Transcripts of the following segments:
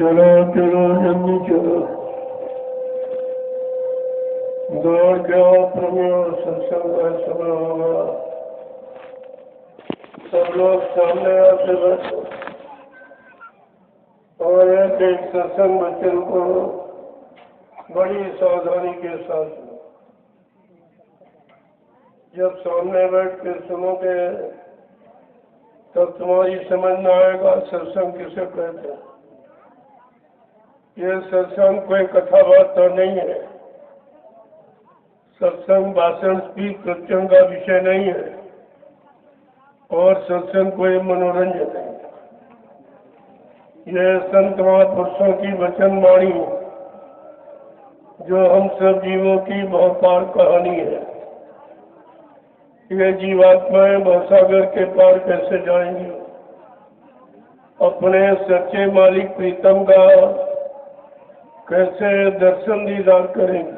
चलो चलो जल्दी चलो, दौड़ के आओ प्रभु, सत्संग का समय होगा। सब लोग सामने आके बैठो और एक सत्संग वचन को बड़ी सावधानी के साथ सुनो। जब सामने बैठ के सुनोगे तब तुम्हारी समझ में आएगा सत्संग किसे कहते हैं। ये सत्संग कोई कथा वार्ता नहीं है, सत्संग भाषण स्पीच सत्संग का विषय नहीं है, और सत्संग कोई मनोरंजन नहीं है। यह संत महापुरुषों की वचन वाणी जो हम सब जीवों की बहुपार कहानी है। ये जीवात्माएं भवसागर के पार कैसे जाएंगी, अपने सच्चे मालिक प्रीतम का कैसे दर्शन दीदार करेंगे।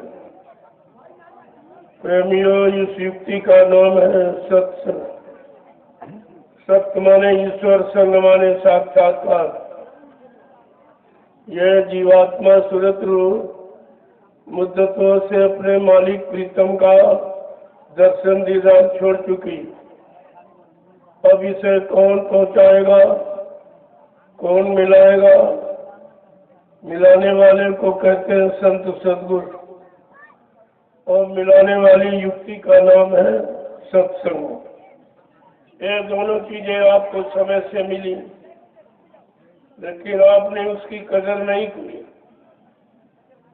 प्रेमियों, इस युक्ति का नाम है सत्संग। सत्य माने ईश्वर, संग माने साक्षात्कार। यह जीवात्मा सुरतरु मुद्दतों से अपने मालिक प्रीतम का दर्शन दीदार छोड़ चुकी। अब इसे कौन पहुंचाएगा, कौन मिलाएगा? मिलाने वाले को कहते हैं संत सद्गुरु, और मिलाने वाली युक्ति का नाम है सत्संग। ये दोनों चीजें आपको समय से मिली, लेकिन आपने उसकी कदर नहीं की।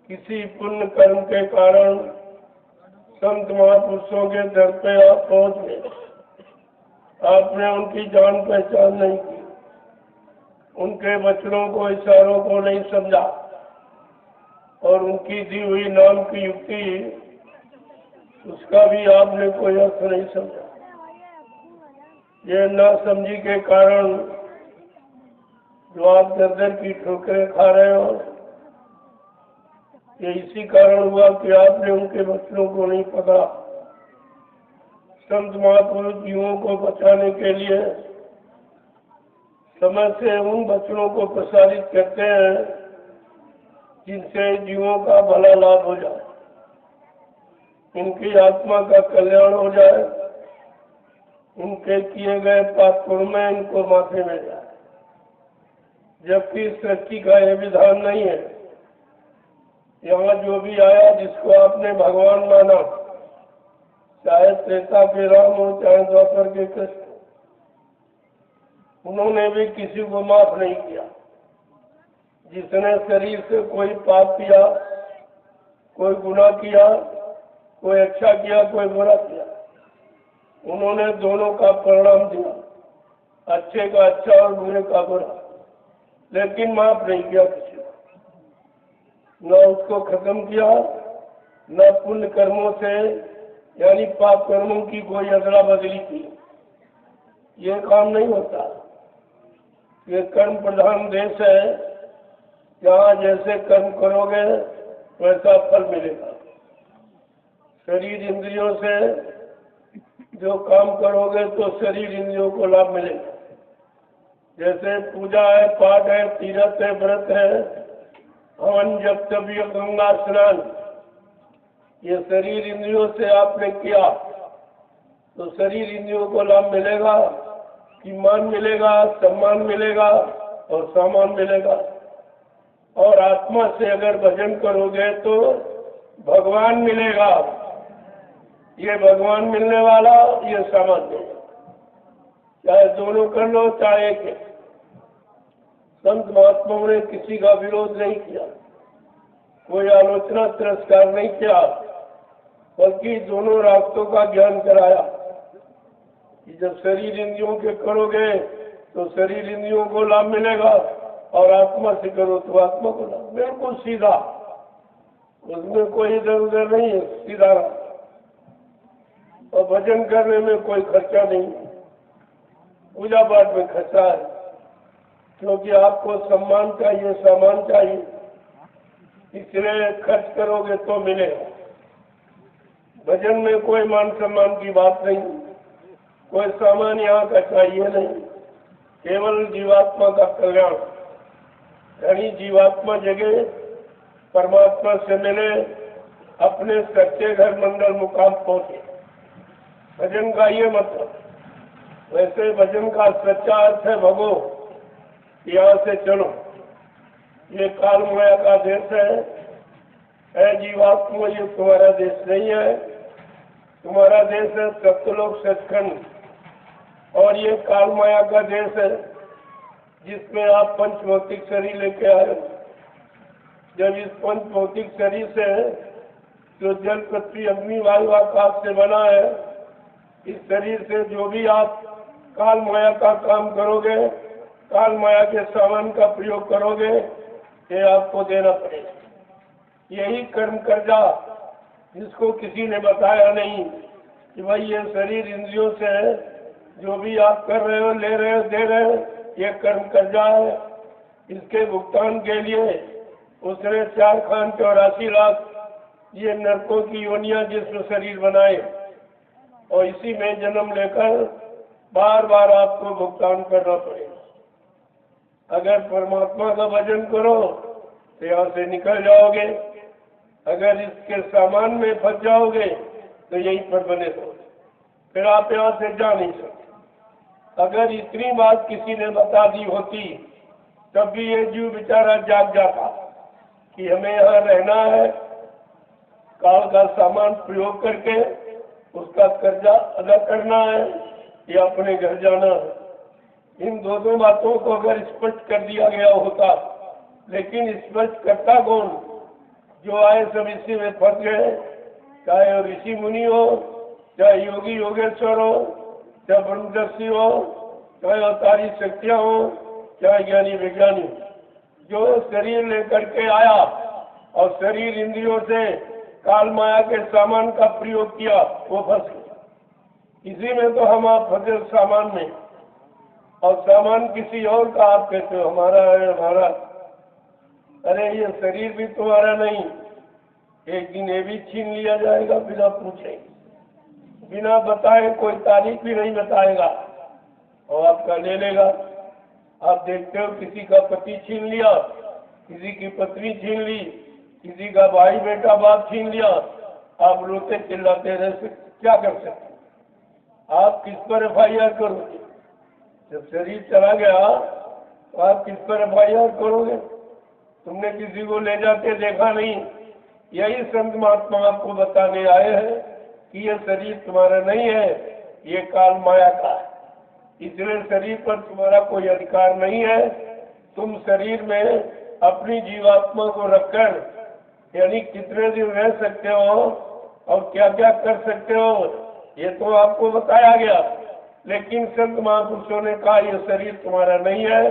किसी पुण्य कर्म के कारण संत महापुरुषों के दर पे आप पहुंच गए। आपने उनकी जान पहचान नहीं की, उनके वचनों को, इशारों को नहीं समझा, और उनकी दी हुई नाम की युक्ति, उसका भी आपने कोई अर्थ नहीं समझा। ये नासमझी के कारण जो आप दर दर की ठोकरें खा रहे हो, ये इसी कारण हुआ कि आपने उनके वचनों को नहीं पकड़ा। संत महापुरुष जीवों को बचाने के लिए समय से उन वचनों को प्रसारित करते हैं जिनसे जीवों का भला लाभ हो जाए, इनकी आत्मा का कल्याण हो जाए, इनके किए गए पाप में इनको माफी मिल जाए। जबकि सृष्टि का यह विधान नहीं है। यहाँ जो भी आया, जिसको आपने भगवान माना, चाहे त्रेता के राम हो, चाहे द्वापर के कृष्ण, उन्होंने भी किसी को माफ नहीं किया। जिसने शरीर से कोई पाप किया, कोई गुनाह किया, कोई अच्छा किया, कोई बुरा किया, उन्होंने दोनों का परिणाम दिया, अच्छे का अच्छा और बुरे का बुरा, लेकिन माफ नहीं किया किसी को। न उसको खत्म किया, न पुण्य कर्मों से यानी पाप कर्मों की कोई अदला बदली की। ये काम नहीं होता। ये कर्म प्रधान देश है, जहाँ जैसे कर्म करोगे वैसा फल मिलेगा। शरीर इंद्रियों से जो काम करोगे तो शरीर इंद्रियों को लाभ मिलेगा। जैसे पूजा है, पाठ है, तीर्थ है, व्रत है, हवन, जप, तपीय, गंगा स्नान, ये शरीर इंद्रियों से आपने किया तो शरीर इंद्रियों को लाभ मिलेगा कि मान मिलेगा, सम्मान मिलेगा और सामान मिलेगा। और आत्मा से अगर भजन करोगे तो भगवान मिलेगा। ये भगवान मिलने वाला, ये सामान मिलेगा। चाहे दोनों कर लो, चाहे एक। संत महात्माओं ने किसी का विरोध नहीं किया, कोई आलोचना तिरस्कार नहीं किया, बल्कि दोनों रास्तों का ज्ञान कराया कि जब शरीर इंद्रियों के करोगे तो शरीर इंद्रियों को लाभ मिलेगा, और आत्मा से करो तो आत्मा को लाभ। बिल्कुल सीधा, उसमें कोई इधर उधर नहीं है, सीधा। और भजन करने में कोई खर्चा नहीं, पूजा पाठ में खर्चा है, क्योंकि आपको सम्मान चाहिए, सामान चाहिए, इसलिए खर्च करोगे तो मिलेगा। भजन में कोई मान सम्मान की बात नहीं, कोई सामान यहाँ का चाहिए नहीं, केवल जीवात्मा का कल्याण। घनी जीवात्मा जगह परमात्मा से मिले, अपने सच्चे घर मंगल मुकाम पहुंचे। भजन का ये मतलब, वैसे भजन का सच्चा अर्थ है भगो, यहाँ से चलो। ये काल माया का देश है जीवात्मा, ये तुम्हारा देश नहीं है। तुम्हारा देश है सत्यलोक सचखंड, और ये काल माया का देश है जिसमें आप पंच भौतिक शरीर लेके आए। जब इस पंच भौतिक शरीर से जो जल पृथ्वी अग्नि वायु आकाश से बना है, इस शरीर से जो भी आप काल माया का काम करोगे, काल माया के सामान का प्रयोग करोगे, ये आपको देना पड़ेगा। यही कर्म कर्जा जिसको किसी ने बताया नहीं कि भाई ये शरीर इंद्रियों से है, जो भी आप कर रहे हो, ले रहे हो, दे रहे हो, ये कर्म कर्जा है। इसके भुगतान के लिए उसने 4,84 लाख ये नरकों की योनियां जिसमें शरीर बनाए, और इसी में जन्म लेकर बार बार आपको भुगतान करना पड़ेगा। अगर परमात्मा का भजन करो तो यहाँ से निकल जाओगे, अगर इसके सामान में फंस जाओगे तो यहीं पर बने रहोगे, फिर आप यहाँ से जा नहीं सकते। अगर इतनी बात किसी ने बता दी होती तब भी ये जीव बेचारा जाग जाता कि हमें यहाँ रहना है, काल का सामान प्रयोग करके उसका कर्जा अदा करना है या अपने घर जाना है। इन दोनों बातों को अगर स्पष्ट कर दिया गया होता, लेकिन स्पष्ट करता कौन? जो आए सब इसी में फंस गए, चाहे ऋषि मुनि हो, चाहे योगी योगेश्वर हो, चाहे ब्रह्मदर्शी हो, चाहे अवतारी शक्तियां हो, चाहे ज्ञानी विज्ञानी। जो शरीर लेकर के आया और शरीर इंद्रियों से काल माया के सामान का प्रयोग किया, वो फंस गया। इसी में तो हम आप फंसे सामान में, और सामान किसी और का आप कहते हो हमारा है हमारा। अरे ये शरीर भी तुम्हारा नहीं, एक दिन ये भी छीन लिया जाएगा बिना पूछे, बिना बताए, कोई तारीख भी नहीं बताएगा और आपका ले लेगा। आप देखते हो किसी का पति छीन लिया, किसी की पत्नी छीन ली, किसी का भाई बेटा बाप छीन लिया, आप रोते चिल्लाते रह सकते, क्या कर सकते? आप किस पर FIR करोगे? जब शरीर चला गया तो आप किस पर FIR करोगे? तुमने किसी को ले जाते देखा नहीं। यही संत महात्मा आपको बताने आए हैं कि ये शरीर तुम्हारा नहीं है, ये काल माया का है। इसलिए शरीर पर तुम्हारा कोई अधिकार नहीं है। तुम शरीर में अपनी जीवात्मा को रखकर यानी कितने दिन रह सकते हो और क्या क्या कर सकते हो, ये तो आपको बताया गया। लेकिन संत महापुरुषों ने कहा ये शरीर तुम्हारा नहीं है,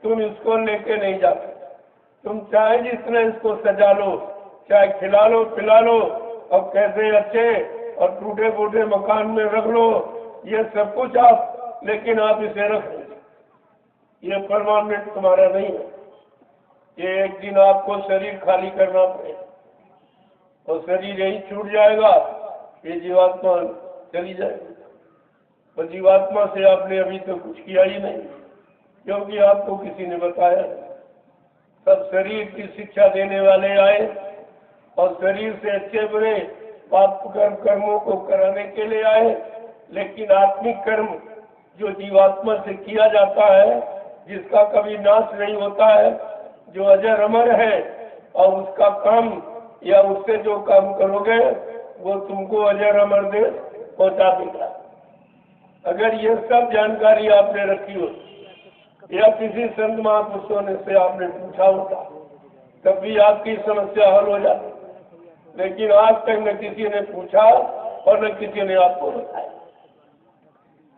तुम इसको लेके नहीं जा सकते। तुम चाहे जितने इसको सजा लो, चाहे खिला लो पिला लो, और कैसे अच्छे और टूटे फूटे मकान में रख लो, ये सब कुछ आप, लेकिन आप इसे रख लो, ये परमानेंट तुम्हारा नहीं है। ये एक दिन आपको शरीर खाली करना पड़ेगा और शरीर यही छूट जाएगा, ये जीवात्मा चली जाएगी। और जीवात्मा से आपने अभी तो कुछ किया ही नहीं, क्योंकि आपको किसी ने बताया। सब शरीर की शिक्षा देने वाले आए और शरीर से अच्छे बुरे पाप कर्मों को कराने के लिए आए। लेकिन आत्मिक कर्म जो जीवात्मा से किया जाता है, जिसका कभी नाश नहीं होता है, जो अजर अमर है, और उसका काम या उससे जो काम करोगे वो तुमको अजर अमर दे पहुंचा देगा। अगर ये सब जानकारी आपने रखी हो या किसी संत महापुरुषों ने से आपने पूछा होता, तब भी आपकी समस्या हल हो जाती। लेकिन आज तक न किसी ने पूछा और न किसी ने आपको बताया।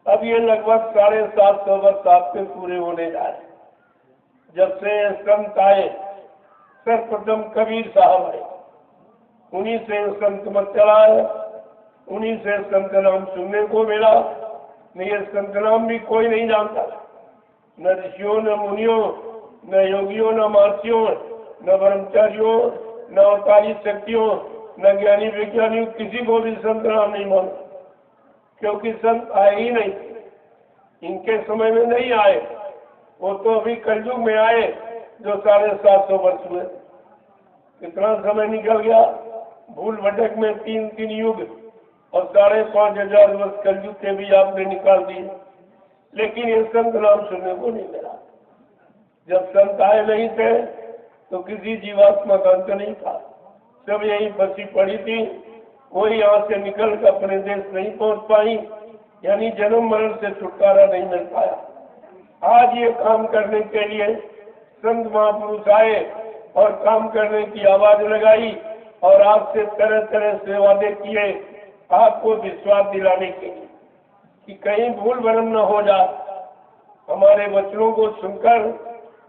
अब ये लगभग 750 वर्ष आपके पूरे होने जा रहे। जब से संत आए, सर्वप्रथम कबीर साहब आए, उन्हीं से संत मत चला है, उन्हीं से संत नाम सुनने को मिला। नहीं ये संत नाम भी कोई नहीं जानता, न ऋषियों न मुनियों न योगियों न महर्षियों न ब्रह्मचारियों न अवतारी शक्तियों न ज्ञानी विज्ञानियों, किसी को भी संत नाम नहीं मानो, क्योंकि संत आए ही नहीं, इनके समय में नहीं आए। वो तो अभी कलयुग में आए जो 750 वर्ष हुए। कितना समय निकल गया, भूल भटक में 3 युग और 5,500 वर्ष कलयुग के भी आपने निकाल दिए, लेकिन ये संत नाम सुनने को नहीं मिला। जब संत आए नहीं थे तो किसी जीवात्मा का अंत नहीं था, सब यही फंसी पड़ी थी। कोई यहाँ से निकल कर अपने देश नहीं पहुँच पाई, यानी जन्म मरण से छुटकारा नहीं मिल पाया। आज ये काम करने के लिए संत महापुरुष आए और काम करने की आवाज लगाई और आपसे तरह तरह से वादे किए, आपको विश्वास दिलाने के लिए कि कहीं भूल भ्रम न हो जाए। हमारे वचनों को सुनकर,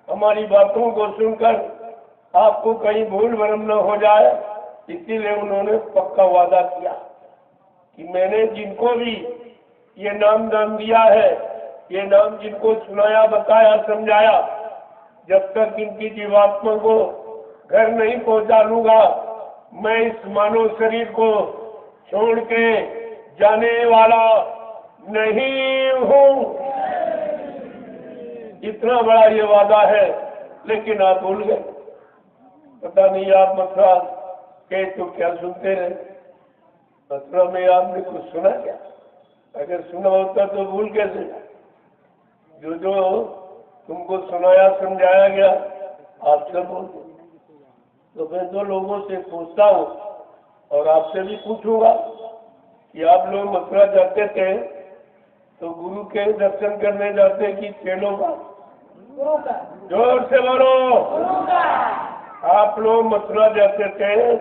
हमारी बातों को सुनकर आपको कहीं भूल भ्रम न हो जाए, इसीलिए उन्होंने पक्का वादा किया कि मैंने जिनको भी ये नाम दान दिया है, ये नाम जिनको सुनाया, बताया, समझाया, जब तक इनकी जीवात्मा को घर नहीं पहुंचा लूंगा, मैं इस मानव शरीर को छोड़ के जाने वाला नहीं हूँ। इतना बड़ा ये वादा है, लेकिन आप भूल गए। पता नहीं आप मथुरा के तो क्या सुनते रहे, मथुरा में आपने कुछ सुना क्या? अगर सुना होता तो भूल कैसे? जो जो तुमको सुनाया समझाया गया आप सब बोलते। तो मैं तो लोगों से पूछता हूँ और आपसे भी पूछूंगा कि आप लोग मथुरा जाते थे तो गुरु के दर्शन करने जाते कि चेलों का? जोर से बोलो। आप लोग मथुरा जाते थे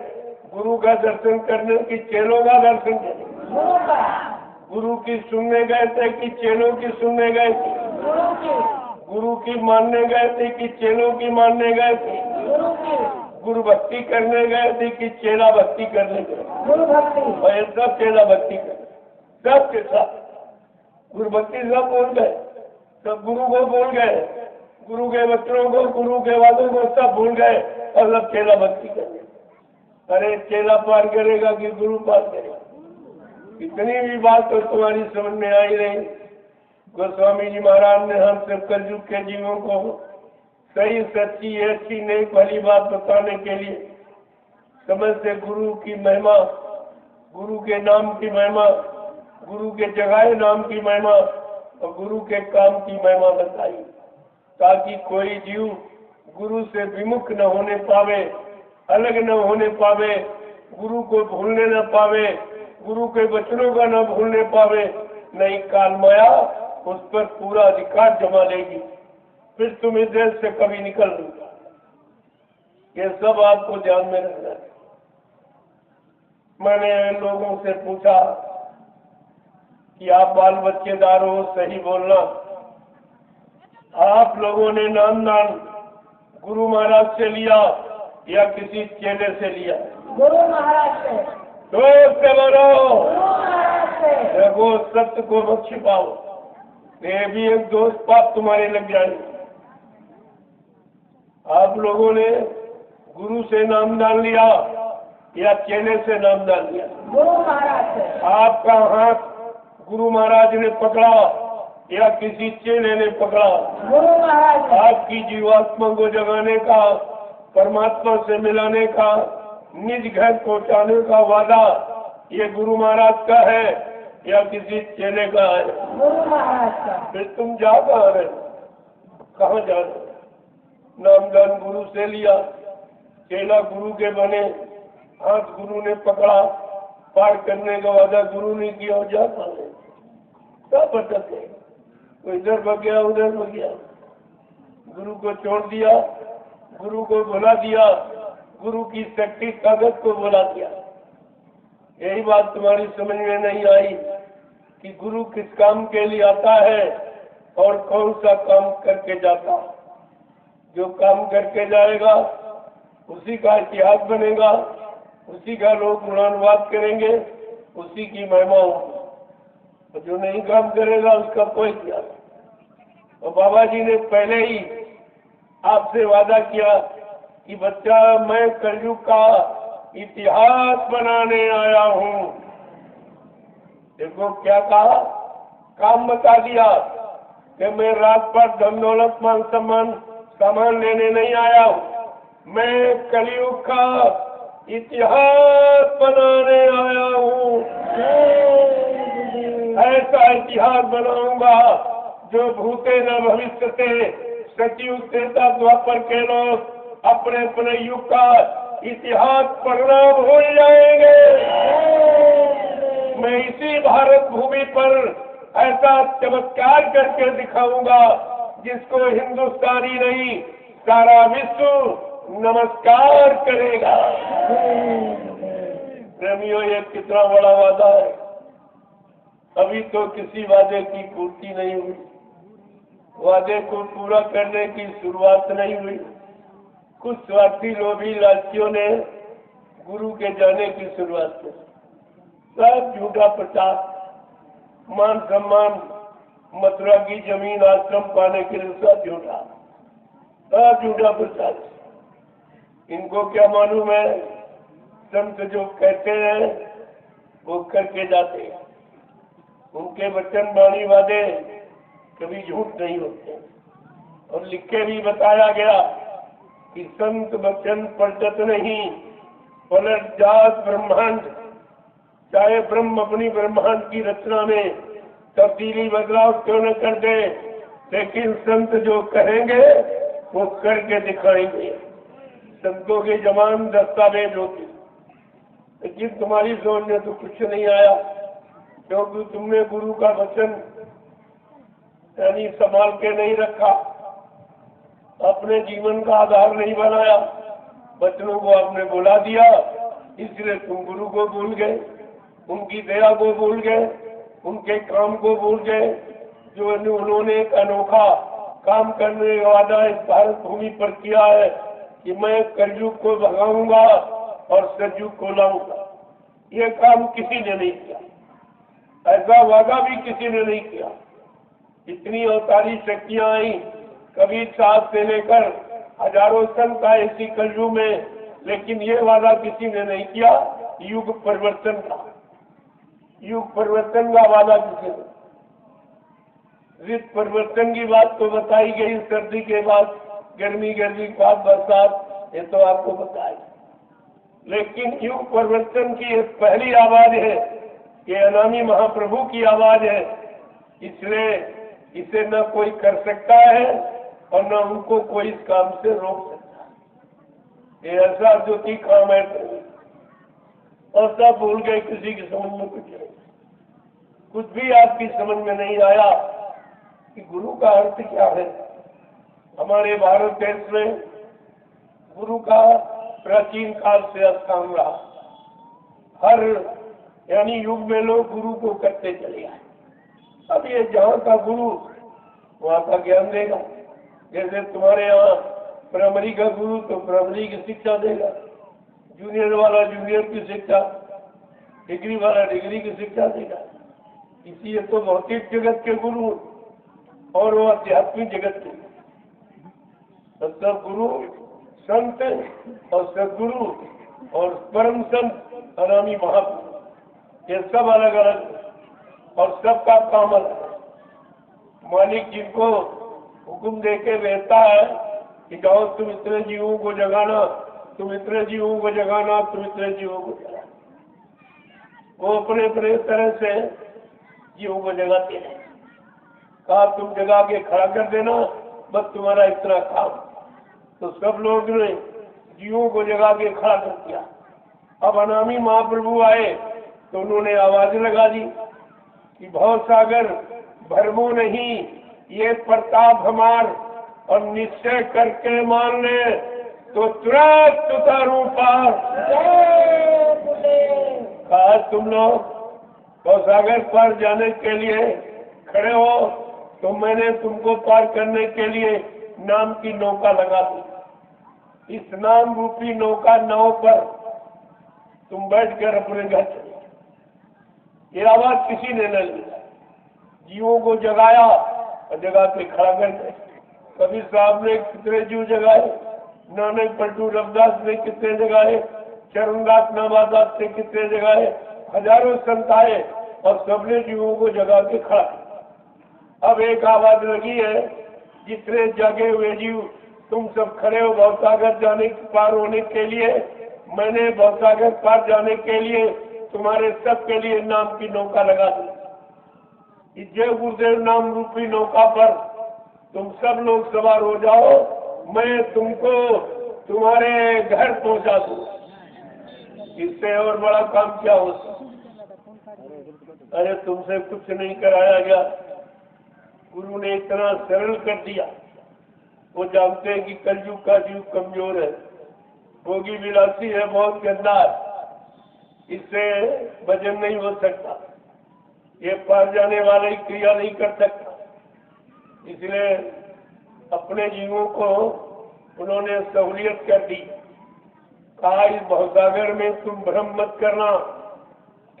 गुरु का दर्शन करने की चेलों का दर्शन करने? गुरु की सुनने गए थे कि चेलों की सुनने गए थे? गुरु की मानने गए थे कि चेलों की मानने गए थे? गुरु भक्ति करने गए थे कि चेला भक्ति करने गए? गुरु भक्ति। और सब चेला भक्ति कर, सब के साथ गुरु भक्ति सब बोल गए, सब गुरु को बोल गए, गुरु के वचनों को, गुरु के वादों को सब भूल गए और सब चेला भक्ति करेंगे। अरे चेला पार करेगा कि गुरु पार करेगा? इतनी भी बात तो तुम्हारी समझ में आई नहीं। गोस्वामी जी महाराज ने हम सब कलयुग के जीवों को सही, सच्ची, अच्छी, नई, भली बात बताने के लिए समय से गुरु की महिमा, गुरु के नाम की महिमा, गुरु के जगाए नाम की महिमा और गुरु के काम की महिमा बताई, ताकि कोई जीव गुरु से विमुख न होने पावे, अलग न होने पावे, गुरु को भूलने न पावे, गुरु के वचनों का न भूलने पावे। नहीं, काल माया उस पर पूरा अधिकार जमा लेगी, फिर तुम इस देश से कभी निकल नहीं। ये सब आपको ध्यान में रखना है। मैंने लोगों से पूछा कि आप बाल बच्चेदार हो, सही बोलना, आप लोगों ने नाम दान गुरु महाराज से लिया या किसी चेले से लिया? गुरु महाराज से। दोस्त से बोलो। गुरु महाराज से। देखो, सत्य को मत छिपाओ, ये भी एक दोस्त पाप तुम्हारे लग जाएंगे। आप लोगों ने गुरु से नाम दान लिया या चेले से नाम दान लिया? गुरु महाराज से। आपका हाथ गुरु महाराज ने पकड़ा या किसी चेले ने पकड़ा? गुरु महाराज। आपकी जीवात्मा को जगाने का, परमात्मा से मिलाने का, निज घर पहुंचाने का वादा ये गुरु महाराज का है या किसी चेले का है? गुरु महाराज का। फिर तुम जा कहाँ रहे, कहाँ जा रहे? नाम दान गुरु से लिया, चेला गुरु के बने, हाथ गुरु ने पकड़ा, पार करने का वादा गुरु ने किया, और जा कहाँ रहे? सब भटके, कोई इधर भग गया, उधर भग गया, गुरु को छोड़ दिया, गुरु को भुला दिया, गुरु की शक्ति ताकत को भुला दिया। यही बात तुम्हारी समझ में नहीं आई कि गुरु किस काम के लिए आता है और कौन सा काम करके जाता है। जो काम करके जाएगा उसी का इतिहास बनेगा, उसी का लोग गुणानुवाद करेंगे, उसी की महिमा होगी। और जो नहीं काम करेगा उसका कोई इतिहास। और बाबा जी ने पहले ही आपसे वादा किया कि बच्चा, मैं कलयुग का इतिहास बनाने आया हूँ। देखो क्या कहा, काम बता दिया कि मैं रात पर धन दौलत मान सम्मान सामान लेने नहीं आया हूँ, मैं कलयुग का इतिहास बनाने आया हूँ। ऐसा इतिहास बनाऊंगा जो भूते न भविष्यते, सतयुग त्रेता द्वापर के लोग अपने अपने युग का इतिहास पढ़ना भूल जाएंगे। मैं इसी भारत भूमि पर ऐसा चमत्कार करके दिखाऊंगा जिसको हिंदुस्तानी नहीं सारा विश्व नमस्कार करेगा। प्रेमियों, ये कितना बड़ा वादा है। अभी तो किसी वादे की पूर्ति नहीं हुई, वादे को पूरा करने की शुरुआत नहीं हुई। कुछ स्वार्थी लोभी लालचियों ने गुरु के जाने की शुरुआत की। सब झूठा प्रचार, मान सम्मान, मथुरा की जमीन आश्रम पाने के लिए सब झूठा प्रचार। इनको क्या मालूम है, संत जो कहते हैं वो करके जाते हैं। उनके वचन वाणी वादे कभी झूठ नहीं होते। और लिख के भी बताया गया कि संत वचन पलटत नहीं, पलट जात ब्रह्मांड। चाहे ब्रह्म अपनी ब्रह्मांड की रचना में तब्दीली बदलाव क्यों न कर दे, लेकिन संत जो कहेंगे वो करके दिखाएंगे। संतों के जमान दस्तावेज होते, लेकिन तुम्हारी सोच में तो कुछ नहीं आया, क्योंकि तुमने गुरु का वचन यानी संभाल के नहीं रखा, अपने जीवन का आधार नहीं बनाया, वचनों को आपने बुला दिया, इसलिए तुम गुरु को भूल गए, उनकी दया को भूल गए, उनके काम को भूल गए, जो उन्होंने एक अनोखा काम करने का वादा इस भारत भूमि पर किया है कि मैं कलयुग को भगाऊंगा और सतयुग को लाऊंगा। ये काम किसी ने नहीं किया, ऐसा वादा भी किसी ने नहीं किया। इतनी अवतारी शक्तियां आई, कबीर साहब से लेकर हजारों संत आए इसी कलयुग में, लेकिन ये वादा किसी ने नहीं किया युग परिवर्तन का। युग परिवर्तन का वादा किसी ने, ऋतु परिवर्तन की बात तो बताई गई, सर्दी के बाद गर्मी, गर्मी के बाद बरसात, ये तो आपको बताया। लेकिन युग परिवर्तन की पहली आवाज है, ये अनामी महाप्रभु की आवाज है, इसलिए इसे न कोई कर सकता है और न उनको कोई इस काम से रोक सकता है। ये ऐसा ज्योति काम है, और सब भूल गए, किसी की समझ में कुछ भी आपकी समझ में नहीं आया कि गुरु का अर्थ क्या है। हमारे भारत देश में गुरु का प्राचीन काल से स्थान रहा। हर यानी युग में लोग गुरु को करते चले आए। अब ये जहाँ का गुरु वहाँ का ज्ञान देगा। जैसे तुम्हारे यहाँ प्राइमरी का गुरु तो प्राइमरी की शिक्षा देगा, जूनियर वाला जूनियर की शिक्षा, डिग्री वाला डिग्री की शिक्षा देगा। इसी तो भौतिक जगत के गुरु और वो आध्यात्मिक जगत के सब गुरु, संत और सदगुरु और परम संत अनामी महापुरुष, ये सब अलग अलग और सबका काम अलग। मालिक जिनको हुक्म दे के भेजता है कि जाओ तुम इतने जीवों को जगाना, तुम इतने जीवों को जगाना, तुम इतने जीवों को जगाना, वो अपने अपने तरह से जीवों को जगाते हैं। कहा तुम जगा के खड़ा कर देना, बस तुम्हारा इतना काम। तो सब लोग ने जीवों को जगा के खड़ा कर दिया। अब अनामी महाप्रभु आए तो उन्होंने आवाज लगा दी कि भव सागर भरमो नहीं, ये प्रताप हमार, और निश्चय करके मान ले तो तुरंत उतारू पार। कहा तुम लोग भव सागर पार जाने के लिए खड़े हो, तो मैंने तुमको पार करने के लिए नाम की नौका लगा दी। इस नाम रूपी नौका नाव पर तुम बैठकर अपने घर चले। ये आवाज किसी ने न ली, जीवों को जगाया और जगा के खड़ा कर दिया। कबीर साहब ने कितने जीव जगाए, नानक पलटू रविदास ने कितने जगाए, चरणदास नामादास ने कितने जगाए, हजारों संत आए और सबने जीवों को जगा के खड़ा। अब एक आवाज लगी है, जितने जगे हुए जीव तुम सब खड़े हो भवसागर जाने पार होने के लिए। मैंने भवसागर पार जाने के लिए तुम्हारे सब के लिए नाम की नौका लगा दी। इस जय गुरुदेव नाम रूपी नौका पर तुम सब लोग सवार हो जाओ, मैं तुमको तुम्हारे घर पहुंचा दूं। इससे और बड़ा काम क्या हो सकता? अरे तुमसे कुछ नहीं कराया गया, गुरु ने इतना सरल कर दिया। वो जानते हैं कि कलयुग का जीव कमजोर है, भोगी विलासी है, बहुत गंदा है, इससे भजन नहीं हो सकता, ये पार जाने वाले क्रिया नहीं कर सकता। इसलिए अपने जीवों को उन्होंने सहूलियत कर दी। कहा इस भवसागर में तुम भ्रम मत करना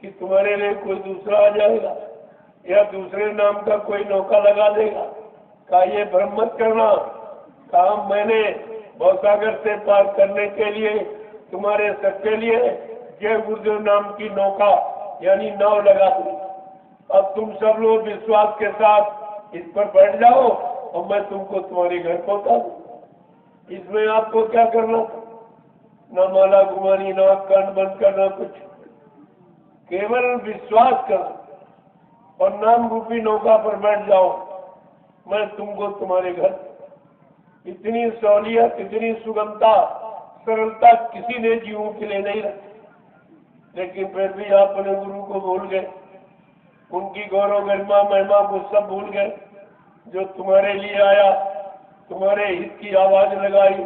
कि तुम्हारे लिए कोई दूसरा आ जाएगा या दूसरे नाम का कोई नौका लगा देगा। कहा ये भ्रम मत करना। कहा मैंने भवसागर से पार करने के लिए तुम्हारे सबके लिए जय गुरुदेव नाम की नौका यानी नाव लगा दी। अब तुम सब लोग विश्वास के साथ इस पर बैठ जाओ और मैं तुमको तुम्हारे घर पहुंचा दूं। इसमें आपको क्या करना, न माला घुमानी, न कान बंद करना, कुछ केवल विश्वास करो और नाम रूपी नौका पर बैठ जाओ, मैं तुमको तुम्हारे घर। इतनी सहूलियत, इतनी सुगमता, सरलता किसी ने जीवों के लिए नहीं रखी। लेकिन फिर भी आप अपने गुरु को भूल गए, उनकी गौरव गरिमा महिमा को सब भूल गए। जो तुम्हारे लिए आया, तुम्हारे हित की आवाज लगाई,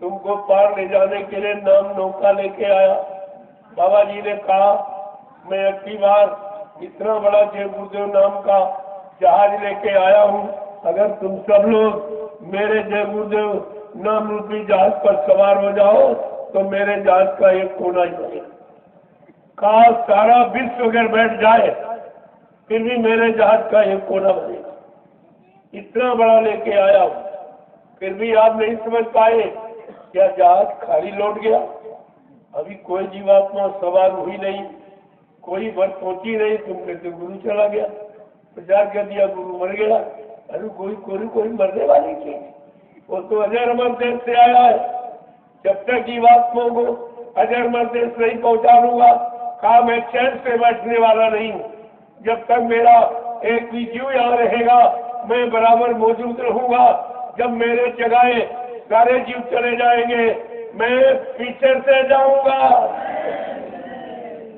तुमको पार ले जाने के लिए नाम नौका लेके आया। बाबा जी ने कहा मैं अगली बार इतना बड़ा जय गुरुदेव नाम का जहाज लेके आया हूँ, अगर तुम सब लोग मेरे जय गुरुदेव नाम रूपी जहाज पर सवार हो जाओ तो मेरे जहाज का एक कोना ही बनेगा। कहा सारा विश्व अगर बैठ जाए फिर भी मेरे जहाज का एक कोना बनेगा। इतना बड़ा लेके आया हूँ, फिर भी आप नहीं समझ पाए, क्या जहाज खाली लौट गया? अभी कोई जीवात्मा सवार हुई नहीं, कोई बस पहुंची नहीं, तुम कहते गुरु चला गया, प्रचार कर दिया गुरु मर गया। अरे कोई मरने वाली चीज, वो तो अजर अमर देश से आया है। जब तक जीवात्माओं को अजर अमर देश नहीं पहुंचा लूंगा, कहा मैं चैन से बैठने वाला नहीं हूँ। जब तक मेरा एक भी जीव यहाँ रहेगा मैं बराबर मौजूद रहूंगा। जब मेरे जगह सारे जीव चले जाएंगे मैं पीछे से जाऊंगा।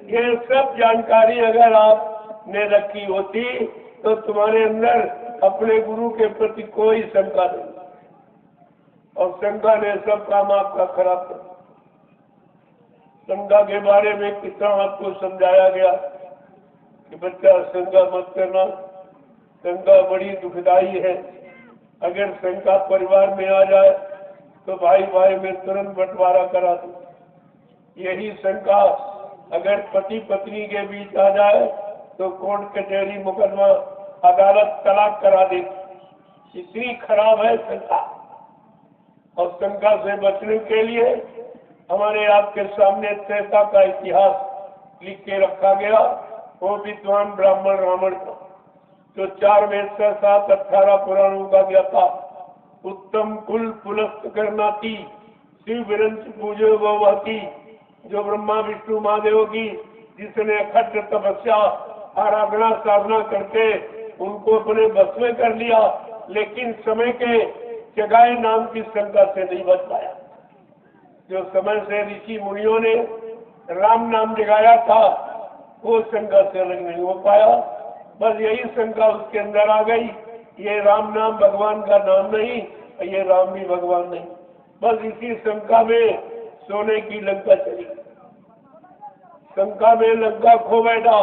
ये सब जानकारी अगर आपने रखी होती तो तुम्हारे अंदर अपने गुरु के प्रति कोई शंका नहीं, और शंका ने सब काम आपका खराब कर। शंका के बारे में कितना आपको समझाया गया कि बच्चा शंका मत करना, शंका बड़ी दुखदाई है। अगर शंका परिवार में आ जाए तो भाई भाई में तुरंत बंटवारा करा दो। यही शंका अगर पति पत्नी के बीच आ जाए तो कोर्ट कचहरी मुकदमा अदालत तलाक करा देती। इतनी खराब है शंका। और शंका से बचने के लिए हमारे आपके सामने त्रेता का इतिहास लिख के रखा गया। वो विद्वान ब्राह्मण रावण का जो 4 वेद से 7 18 पुराणों का ज्ञाता, उत्तम कुल पुलस्त करनाती, शिव विरंच पूजो भवती, जो ब्रह्मा विष्णु महादेव की जिसने अखंड तपस्या आराधना साधना करके उनको अपने बस में कर लिया, लेकिन समय के जगाए नाम की शंका से नहीं बच पाया। जो समय से ऋषि मुनियों ने राम नाम जगाया था वो शंका से अलग नहीं हो पाया। बस यही शंका उसके अंदर आ गई, ये राम नाम भगवान का नाम नहीं, ये राम भी भगवान नहीं। बस इसी शंका में सोने की लंका चली, शंका में लंका खो बैठा।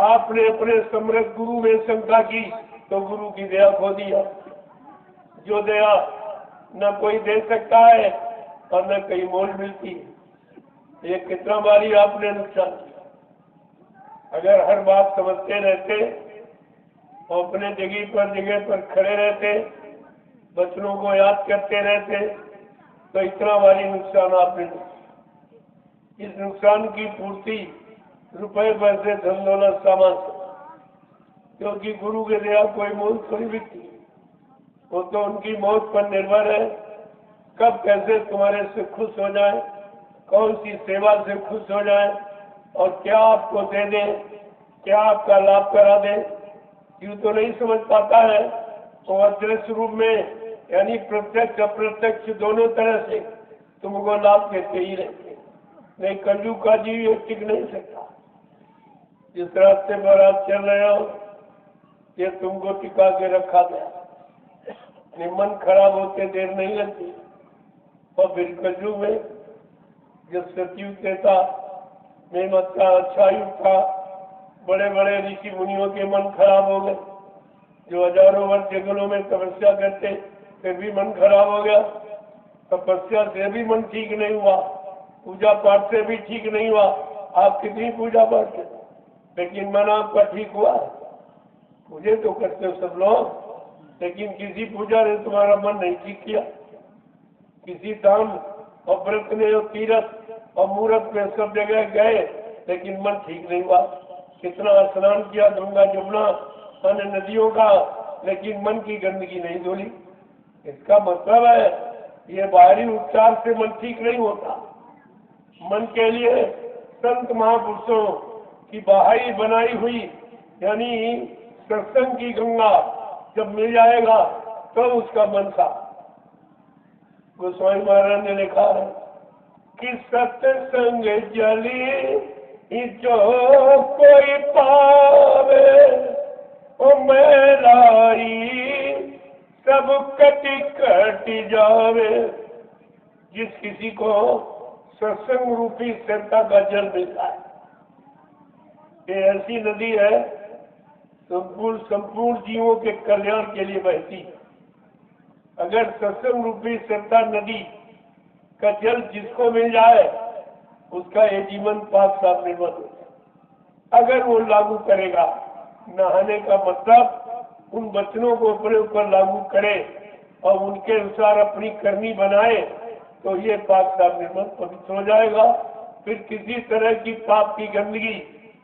आपने अपने समृद्ध गुरु में शंका की तो गुरु की दया खो दिया। जो दया न कोई दे सकता है और न कहीं मोल मिलती है। ये कितना बारी आपने नुकसान किया। अगर हर बात समझते रहते और अपने जगह पर खड़े रहते, बचनों को याद करते रहते तो इतना भारी नुकसान आपने नहीं। इस नुकसान की पूर्ति रुपए पैसे धन दौलत सामान से, क्योंकि गुरु के दया कोई मोल थोड़ी बिकती, वो तो उनकी मौत पर निर्भर है कब कैसे तुम्हारे से खुश हो जाए, कौन सी सेवा से खुश हो जाए और क्या आपको दे दे, क्या आपका लाभ करा दे, यूं तो नहीं समझ पाता है। तो अदृश्य रूप में यानी प्रत्यक्ष अप्रत्यक्ष दोनों तरह से तुमको लाभ देते ही रहते। नहीं कलयुग का जीव ये टिक नहीं सकता। जिस रास्ते पर आप चल रहे हो ये तुमको टिका के रखा गया। मन खराब होते देर नहीं लगती। और फिर कलयुग में जब सतयुग देता में मत का अच्छा युग था, बड़े बड़े ऋषि मुनियों के मन खराब हो गए, जो हजारों वर्ष जंगलों में तपस्या करते फिर भी मन खराब हो गया। तपस्या से भी मन ठीक नहीं हुआ, पूजा पाठ से भी ठीक नहीं हुआ। आप कितनी पूजा पाठ करते लेकिन मन आपका ठीक हुआ। पूजे तो करते हो सब लोग, लेकिन किसी पूजा ने तुम्हारा मन नहीं ठीक किया। किसी दान और व्रत ने और तीरथ और मूर्त में सब जगह गए लेकिन मन ठीक नहीं हुआ। कितना स्नान किया गंगा जमुना अन्य नदियों का, लेकिन मन की गंदगी नहीं धोली। इसका मतलब है ये बाहरी उपचार से मन ठीक नहीं होता। मन के लिए संत महापुरुषों की बाहरी बनाई हुई यानी सत्संग की गंगा जब मिल जाएगा तो उसका मन साफ। गोस्वामी महाराज ने लिखा है कि सत्संग जली जो कोई पावे ओ मैलाई सब कटी कटी जावे। जिस किसी को सत्संग रूपी श्रद्धा का जल मिलता है, ये ऐसी नदी है संपूर्ण जीवों के कल्याण के लिए बहती है। अगर सत्संग रूपी श्रद्धा नदी का जल जिसको मिल जाए उसका ये जीवन पाक साफ निर्मल होता। अगर वो लागू करेगा, नहाने का मतलब उन वचनों को अपने ऊपर लागू करे और उनके अनुसार अपनी करनी बनाए तो ये पाक साफ निर्मल पवित्र हो जाएगा। फिर किसी तरह की पाप की गंदगी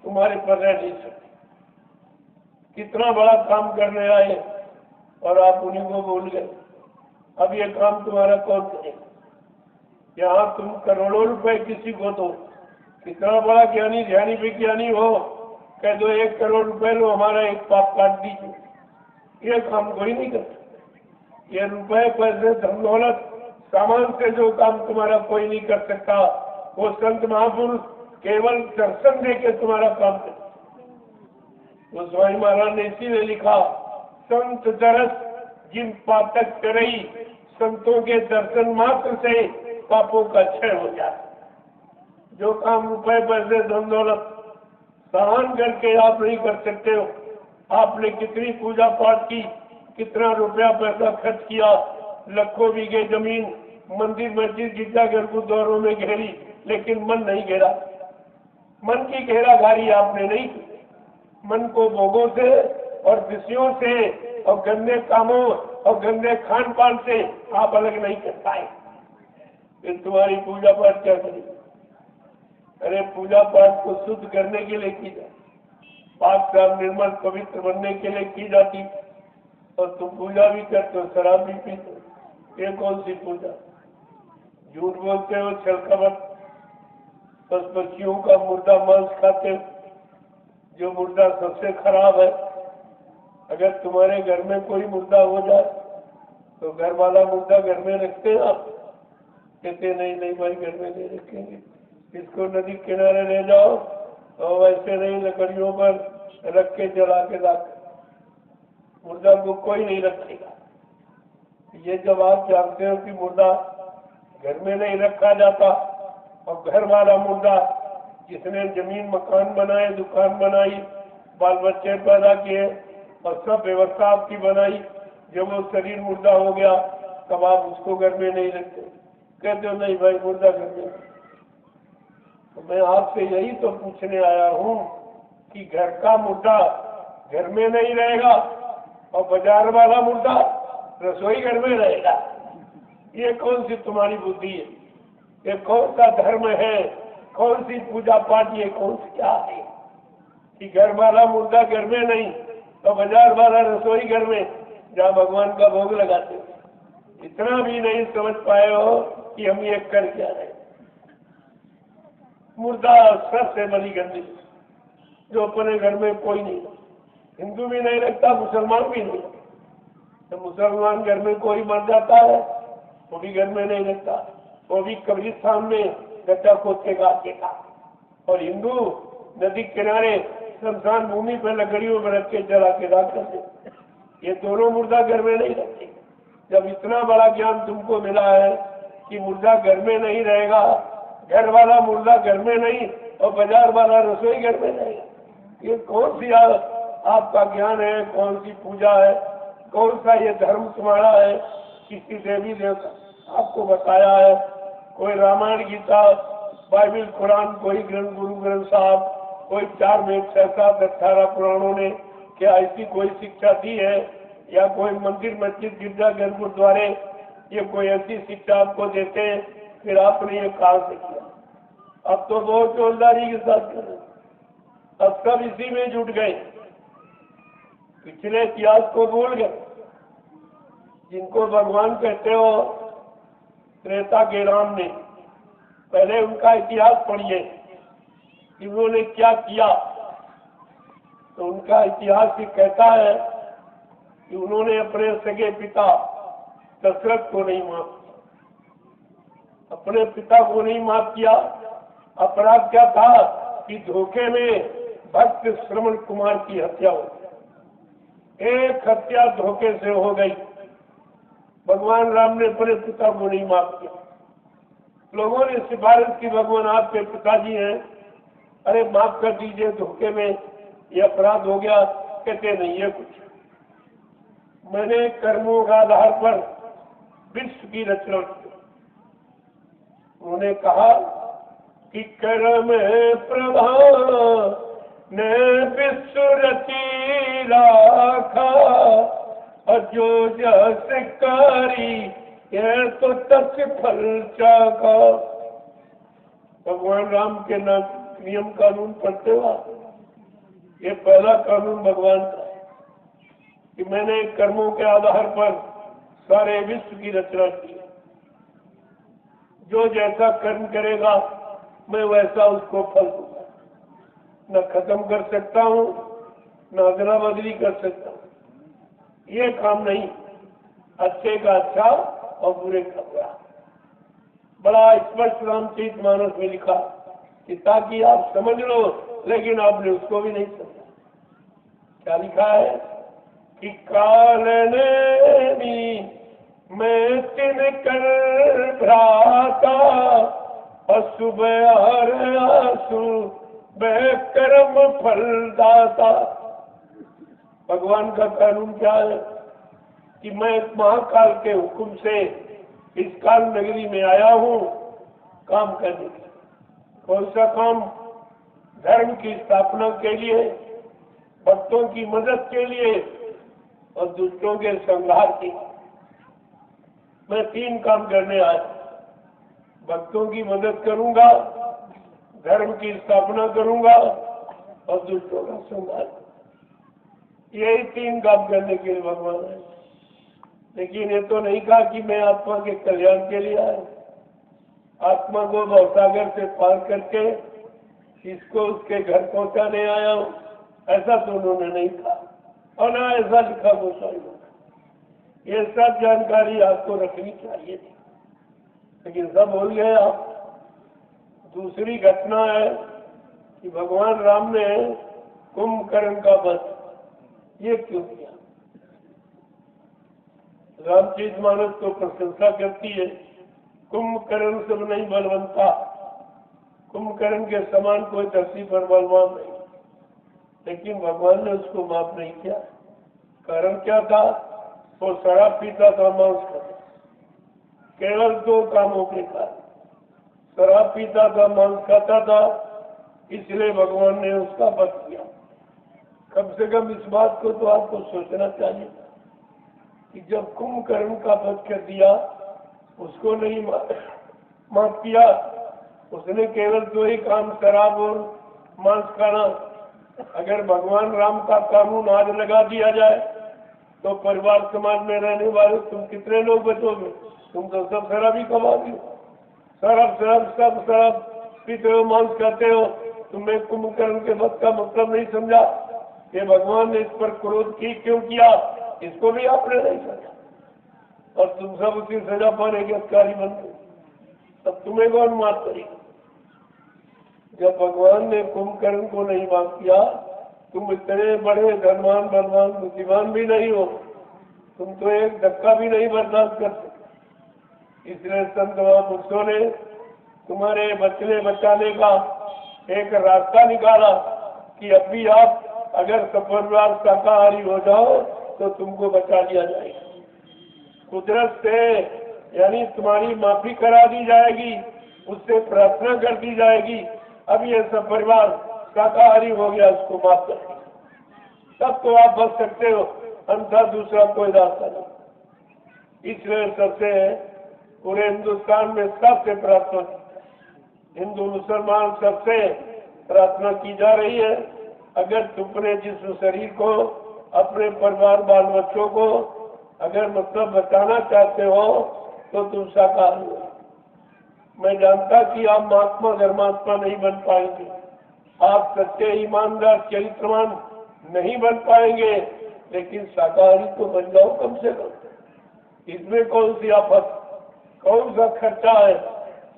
तुम्हारे पर रह नहीं सकती। कितना बड़ा काम करने आए और आप उन्हीं को भूल गए। अब ये काम तुम्हारा कौन करेगा? यहाँ तुम करोड़ों रुपए किसी को दो, कितना बड़ा ज्ञानी ध्यानी विज्ञानी हो, कह दो 1 करोड़ रुपए लो हमारा एक पाप काट दीजिए, ये काम कोई नहीं करता। ये रुपए पैसे धन दौलत सामान से जो काम तुम्हारा कोई नहीं कर सकता, वो संत महापुरुष केवल दर्शन दे के तुम्हारा काम करते। तो स्वामी महाराज ने इसीलिए लिखा संत दरस जिन पातक करई, संतों के दर्शन मात्र से पापों का क्षय हो जाए। जो काम रुपए पैसे धन दौलत सहन करके आप नहीं कर सकते हो। आपने कितनी पूजा पाठ की, कितना रुपया पैसा खर्च किया, लाखों बीघे जमीन मंदिर मस्जिद गिरजाघर गुरुद्वारों में घेरी, लेकिन मन नहीं घेरा। मन की घेराघारी आपने नहीं की। मन को भोगों से और विषयों से और गंदे कामों और गंदे खान पान से आप अलग नहीं कर पाए। फिर तुम्हारी पूजा पाठ क्या करेगी? अरे पूजा पाठ को शुद्ध करने के लिए की जाती, पाक साफ निर्मल पवित्र बनने के लिए की जाती, और तुम पूजा भी करते हो, शराब भी पीते हो। ये कौन सी पूजा? झूठ बोलते हो, छल कपट, बस पक्षियों का मुर्दा मांस खाते हो, जो मुर्दा सबसे खराब है। अगर तुम्हारे घर में कोई मुर्दा हो जाए तो घर वाला मुर्दा घर में रखते हैं आप? कहते नहीं भाई घर में नहीं रखेंगे, इसको नदी किनारे ले जाओ और वैसे नहीं लकड़ियों पर रख के जला के लाते। मुर्दा को कोई नहीं रखेगा। ये जब आप जानते हो कि मुर्दा घर में नहीं रखा जाता और घर वाला मुर्दा जिसने जमीन मकान बनाए, दुकान बनाई, बाल बच्चे पैदा किए और सब व्यवस्था आपकी बनाई, जब वो शरीर मुर्दा हो गया तब आप उसको घर में नहीं रखते। कहते हो नहीं भाई मुर्दा घर में। तो मैं आपसे यही तो पूछने आया हूँ कि घर का मुर्दा घर में नहीं रहेगा और बाजार वाला मुर्दा रसोई घर में रहेगा। ये कौन सी तुम्हारी बुद्धि है? ये कौन सा धर्म है? कौन सी पूजा पाठ? ये कौन सी क्या है कि घर वाला मुर्दा घर में नहीं तो बाजार वाला रसोई घर में, जहाँ भगवान का भोग लगाते हो। इतना भी नहीं समझ पाए हो कि हम ये कर क्या रहे। मुर्दा सबसे बड़ी गंदी जो अपने घर में कोई नहीं, हिंदू भी नहीं रखता, मुसलमान भी नहीं। तो मुसलमान घर में कोई मर जाता है वो भी घर में नहीं रखता, वो भी कब्रिस्तान में गड्ढा खोद के गाड़ देता। और हिंदू नदी किनारे शमशान भूमि पर लकड़ियों में रख के जला के राख करते। ये दोनों मुर्दा घर में नहीं रखते। जब इतना बड़ा ज्ञान तुमको मिला है कि मुर्दा घर में नहीं रहेगा, घर वाला मुर्दा घर में नहीं और बाजार वाला रसोई घर में नहीं, ये कौन सी आपका ज्ञान है? कौन सी पूजा है? कौन सा ये धर्म तुम्हारा है? किसी देवी देवता आपको बताया है? कोई रामायण गीता बाइबल कुरान, कोई ग्रंथ गुरु ग्रंथ साहब, कोई 4 वेद 6 7 18 पुराणों ने क्या ऐसी कोई शिक्षा दी है? या कोई मंदिर मस्जिद गिरजाघर गुरुद्वारे ये कोई ऐसी शिक्षा आपको देते हैं? फिर आपने ये कहां से किया? अब तो बहुत जोरदारी के साथ कर रहे, अब सब इसी में जुट गए, पिछले इतिहास को भूल गए। जिनको भगवान कहते हो त्रेता के राम ने, पहले उनका इतिहास पढ़िए कि उन्होंने क्या किया। तो उनका इतिहास ही कहता है कि उन्होंने अपने सगे पिता दशरथ को नहीं माफ किया, अपने पिता को नहीं माफ किया। अपराध क्या था कि धोखे में भक्त श्रवण कुमार की हत्या हो गई। एक हत्या धोखे से हो गई। भगवान राम ने अपने पिता को नहीं माफ किया। लोगों ने सिफारिश की, भगवान आपके पिताजी हैं, अरे माफ कर दीजिए, धोखे में ये अपराध हो गया। कहते नहीं है कुछ, मैंने कर्मों का आधार पर विश्व की रचना की। उन्होंने कहा कि कर्म प्रधान ने विश्व रची राखा, और जो जस कारी ये तो तस फल चाखा। भगवान राम के नियम कानून पढ़ते हो, ये पहला कानून भगवान का कि मैंने कर्मों के आधार पर सारे विश्व की रचना की। जो जैसा कर्म करेगा मैं वैसा उसको फल दूंगा। न खत्म कर सकता हूँ, न अदला बदली कर सकता हूँ। ये काम नहीं, अच्छे का अच्छा और बुरे का बुरा। बड़ा स्पष्ट रामचरितमानस में लिखा कि ताकि आप समझ लो, लेकिन आपने उसको भी नहीं समझा। क्या लिखा है कि काल ने मैं तिन कर भ्राता, अशुभ हर अशुभ कर्म फल दाता। भगवान का कानून क्या है कि मैं महाकाल के हुक्म से इस काल नगरी में आया हूँ काम करने के। कौन सा काम? धर्म की स्थापना के लिए, भक्तों की मदद के लिए और दुष्टों के संहार के। मैं 3 काम करने आया, भक्तों की मदद करूंगा, धर्म की स्थापना करूंगा और दुष्टों का संहार। यही 3 काम करने के लिए भगवान है। लेकिन ये तो नहीं कहा कि मैं आत्मा के कल्याण के लिए आया, आत्मा को भवसागर से पार करके इसको उसके घर पहुंचाने आया हूँ, ऐसा तो उन्होंने नहीं कहा। और ना ऐसा लिखा गोसाई में। ये सब जानकारी आपको रखनी चाहिए थी, लेकिन सब भूल गए आप। दूसरी घटना है कि भगवान राम ने कुंभकर्ण का वध ये क्यों किया? रामचरितमानस तो प्रशंसा करती है, कुंभकर्ण सब नहीं बलवंता, कुंभकर्ण के समान कोई धरती पर बलवान नहीं। लेकिन भगवान ने उसको माफ नहीं किया। कारण क्या था? वो शराब पीता था, मांस खाता, केवल 2 कामों के कारण। शराब पीता था, मांस खाता था, इसलिए भगवान ने उसका वध किया। कम से कम इस बात को तो आपको सोचना चाहिए कि जब कुंभकर्ण का वध कर दिया, उसको नहीं माफ किया, उसने केवल 2 ही काम, शराब और मांस खाना। अगर भगवान राम का कानून आज लगा दिया जाए तो परिवार समाज में रहने वाले तुम कितने लोग बचोगे? तुम तो सब शराबी कमाती हो, सब शराब पीते हो, मांस खाते हो। तुम्हें कुंभकर्ण के वक्त का मतलब नहीं समझा कि भगवान ने इस पर क्रोध क्यों किया, इसको भी आपने नहीं समझा, और तुम सब उसी सजा पाने के अधिकारी बन गए। तब तुम्हें कौन माफ करेगा? जब भगवान ने कुंभकर्ण को नहीं माफ किया, तुम इतने बड़े धनवान बलवान बुद्धिमान भी नहीं हो, तुम तो एक धक्का भी नहीं बर्दाश्त करते। इसलिए संत महापुरुषों ने तुम्हारे बचने बचाने का एक रास्ता निकाला कि अभी आप अगर सपरिवार शाकाहारी हो जाओ तो तुमको बचा लिया जाएगा, कुदरत से, यानी तुम्हारी माफी करा दी जाएगी, उससे प्रार्थना कर दी जाएगी, अब ये सपरिवार शाकाहारी हो गया, उसको माफ कर दिया, तब तो आप बच सकते हो, अन्यथा दूसरा कोई रास्ता नहीं। इसलिए सबसे पूरे हिंदुस्तान में सबसे प्रार्थना, हिंदू मुसलमान सबसे प्रार्थना की जा रही है, अगर तुमने जिस शरीर को, अपने परिवार बाल बच्चों को अगर मतलब बचाना चाहते हो तो तुम शाकाहारी हो। मैं जानता कि आप महात्मा धर्मात्मा नहीं बन पाएंगे, आप सच्चे ईमानदार चरित्रवान नहीं बन पाएंगे, लेकिन शाकाहारी तो बन जाओ कम से कम। इसमें कौन सी आफत, कौन सा खर्चा है?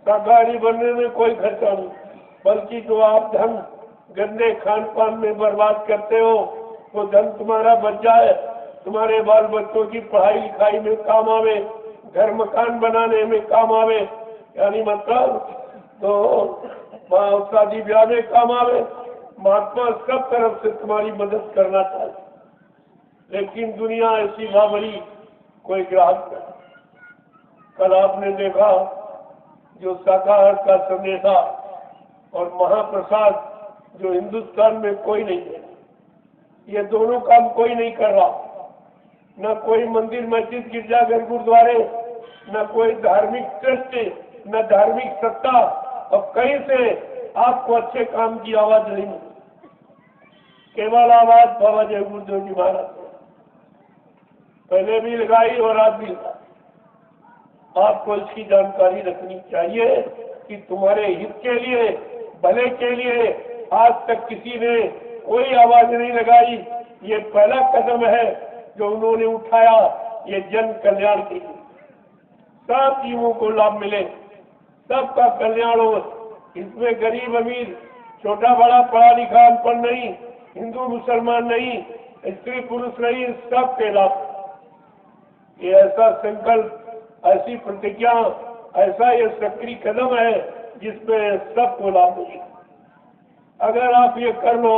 शाकाहारी बनने में कोई खर्चा नहीं, बल्कि जो आप धन गंदे खान पान में बर्बाद करते हो वो धन तुम्हारा बच जाए, तुम्हारे बाल बच्चों की पढ़ाई लिखाई में काम आवे, घर मकान बनाने में काम आवे, यानी मतलब तो शादी ब्याह में काम आवे। महात्मा सब तरफ से तुम्हारी मदद करना चाहिए, लेकिन दुनिया ऐसी बाबरी, कोई ग्राहक नहीं। कल आपने देखा जो शाकाहार का संदेशा और महाप्रसाद जो हिंदुस्तान में कोई नहीं दे, ये दोनों काम कोई नहीं कर रहा, न कोई मंदिर मस्जिद गिरजाघर गुरुद्वारे, न कोई धार्मिक ट्रस्ट, न धार्मिक सत्ता, और कहीं से आपको अच्छे काम की आवाज नहीं मिली, केवल आवाज बाबा जय गुरुदेव जी महाराज पहले भी लगाई और आज भी लगाई। आपको इसकी जानकारी रखनी चाहिए कि तुम्हारे हित के लिए, भले के लिए आज तक किसी ने कोई आवाज नहीं लगाई। ये पहला कदम है जो उन्होंने उठाया, ये जन कल्याण के लिए, सब जीवों को लाभ मिले, सबका कल्याण हो। इसमें गरीब अमीर, छोटा बड़ा, पढ़ा लिखा अनपढ़ नहीं, हिंदू मुसलमान नहीं, स्त्री पुरुष नहीं, सबके लाभ। ये ऐसा संकल्प, ऐसी प्रतिज्ञा, ऐसा ये सक्रिय कदम है जिसमें सबको लाभ मिलेगा। अगर आप ये कर लो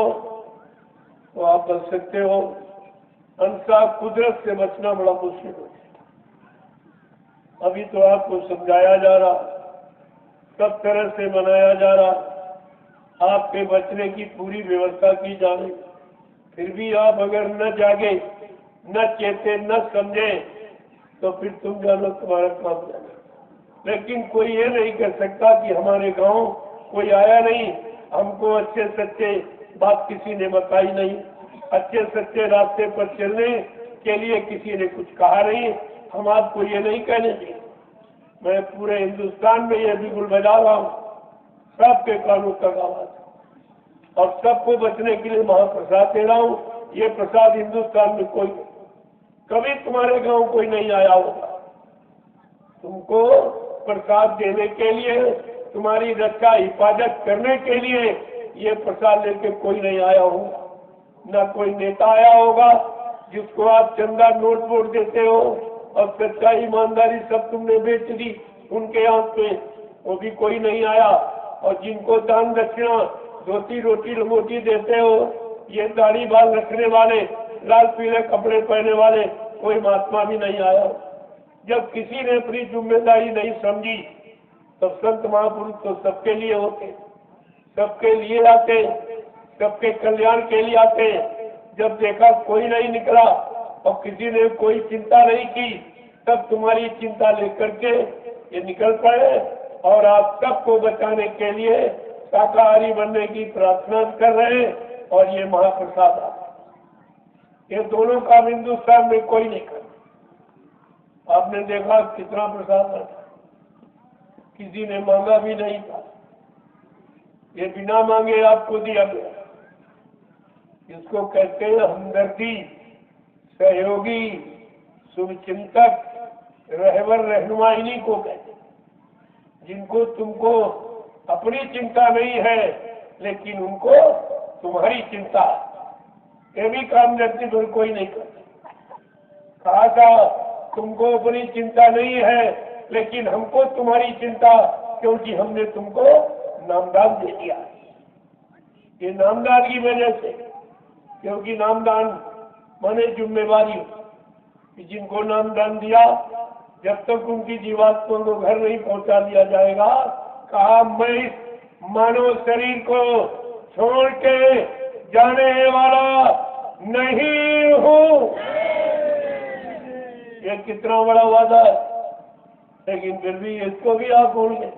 तो आप बच सकते हो, अन्यथा कुदरत से बचना बड़ा मुश्किल हो। अभी तो आपको समझाया जा रहा, सब तरह से मनाया जा रहा, आपके बचने की पूरी व्यवस्था की जा रही, फिर भी आप अगर न जागे, न चेते, न समझे तो फिर तुम जानो तुम्हारा काम जाना। लेकिन कोई ये नहीं कर सकता कि हमारे गांव कोई आया नहीं, हमको अच्छे सच्चे बात किसी ने बताई नहीं, अच्छे सच्चे रास्ते पर चलने के लिए किसी ने कुछ कहा नहीं, हम आपको ये नहीं कहने देंगे। मैं पूरे हिंदुस्तान में ये बिगुल बजा रहा हूँ, सबके कानों तक आवाज, और सबको बचने के लिए महाप्रसाद दे रहा हूँ। ये प्रसाद हिंदुस्तान में कोई, कभी तुम्हारे गांव कोई नहीं आया होगा, तुमको प्रसाद देने के लिए, तुम्हारी रक्षा हिफाजत करने के लिए ये प्रसाद लेके कोई नहीं आया होगा, न कोई नेता आया होगा जिसको आप चंदा नोट वोट देते हो और सच्चाई ईमानदारी सब तुमने बेच दी उनके हाथ में, वो भी कोई नहीं आया। और जिनको दान दक्षिणा, धोती रोटी लंगोटी देते हो, ये दाढ़ी बाल रखने वाले, लाल पीले कपड़े पहने वाले, कोई महात्मा भी नहीं आया। जब किसी ने अपनी जिम्मेदारी नहीं समझी तो संत महापुरुष तो सबके लिए होते, सबके लिए आते, सबके कल्याण के लिए आते। जब देखा कोई नहीं निकला और किसी ने कोई चिंता नहीं की, तब तुम्हारी चिंता लेकर के ये निकल पड़े और आप सबको बचाने के लिए शाकाहारी बनने की प्रार्थना कर रहे हैं। और ये महाप्रसाद ये दोनों काम हिंदुस्तान में कोई नहीं करता। आपने देखा कितना प्रसाद था, किसी ने मांगा भी नहीं था, ये बिना मांगे आपको दिया गया। इसको कहते हैं हमदर्दी, सहयोगी, शुभचिंतक, रहबर रहनुमा इन्हीं को कहते हैं, जिनको तुमको अपनी चिंता नहीं है लेकिन उनको तुम्हारी चिंता है। ये भी काम धरती पर कोई नहीं करता। कहा था तुमको अपनी चिंता नहीं है लेकिन हमको तुम्हारी चिंता, क्योंकि हमने तुमको नामदान दे दिया। ये नामदान की वजह से, क्योंकि नामदान माने जिम्मेवारी, जिनको नामदान दिया जब तक उनकी जीवात्मा को घर नहीं पहुंचा दिया जाएगा, कहा मैं इस मानव शरीर को छोड़ के जाने वाला नहीं हूँ। ये कितना बड़ा वादा है, लेकिन फिर भी इसको भी आप भूल गए।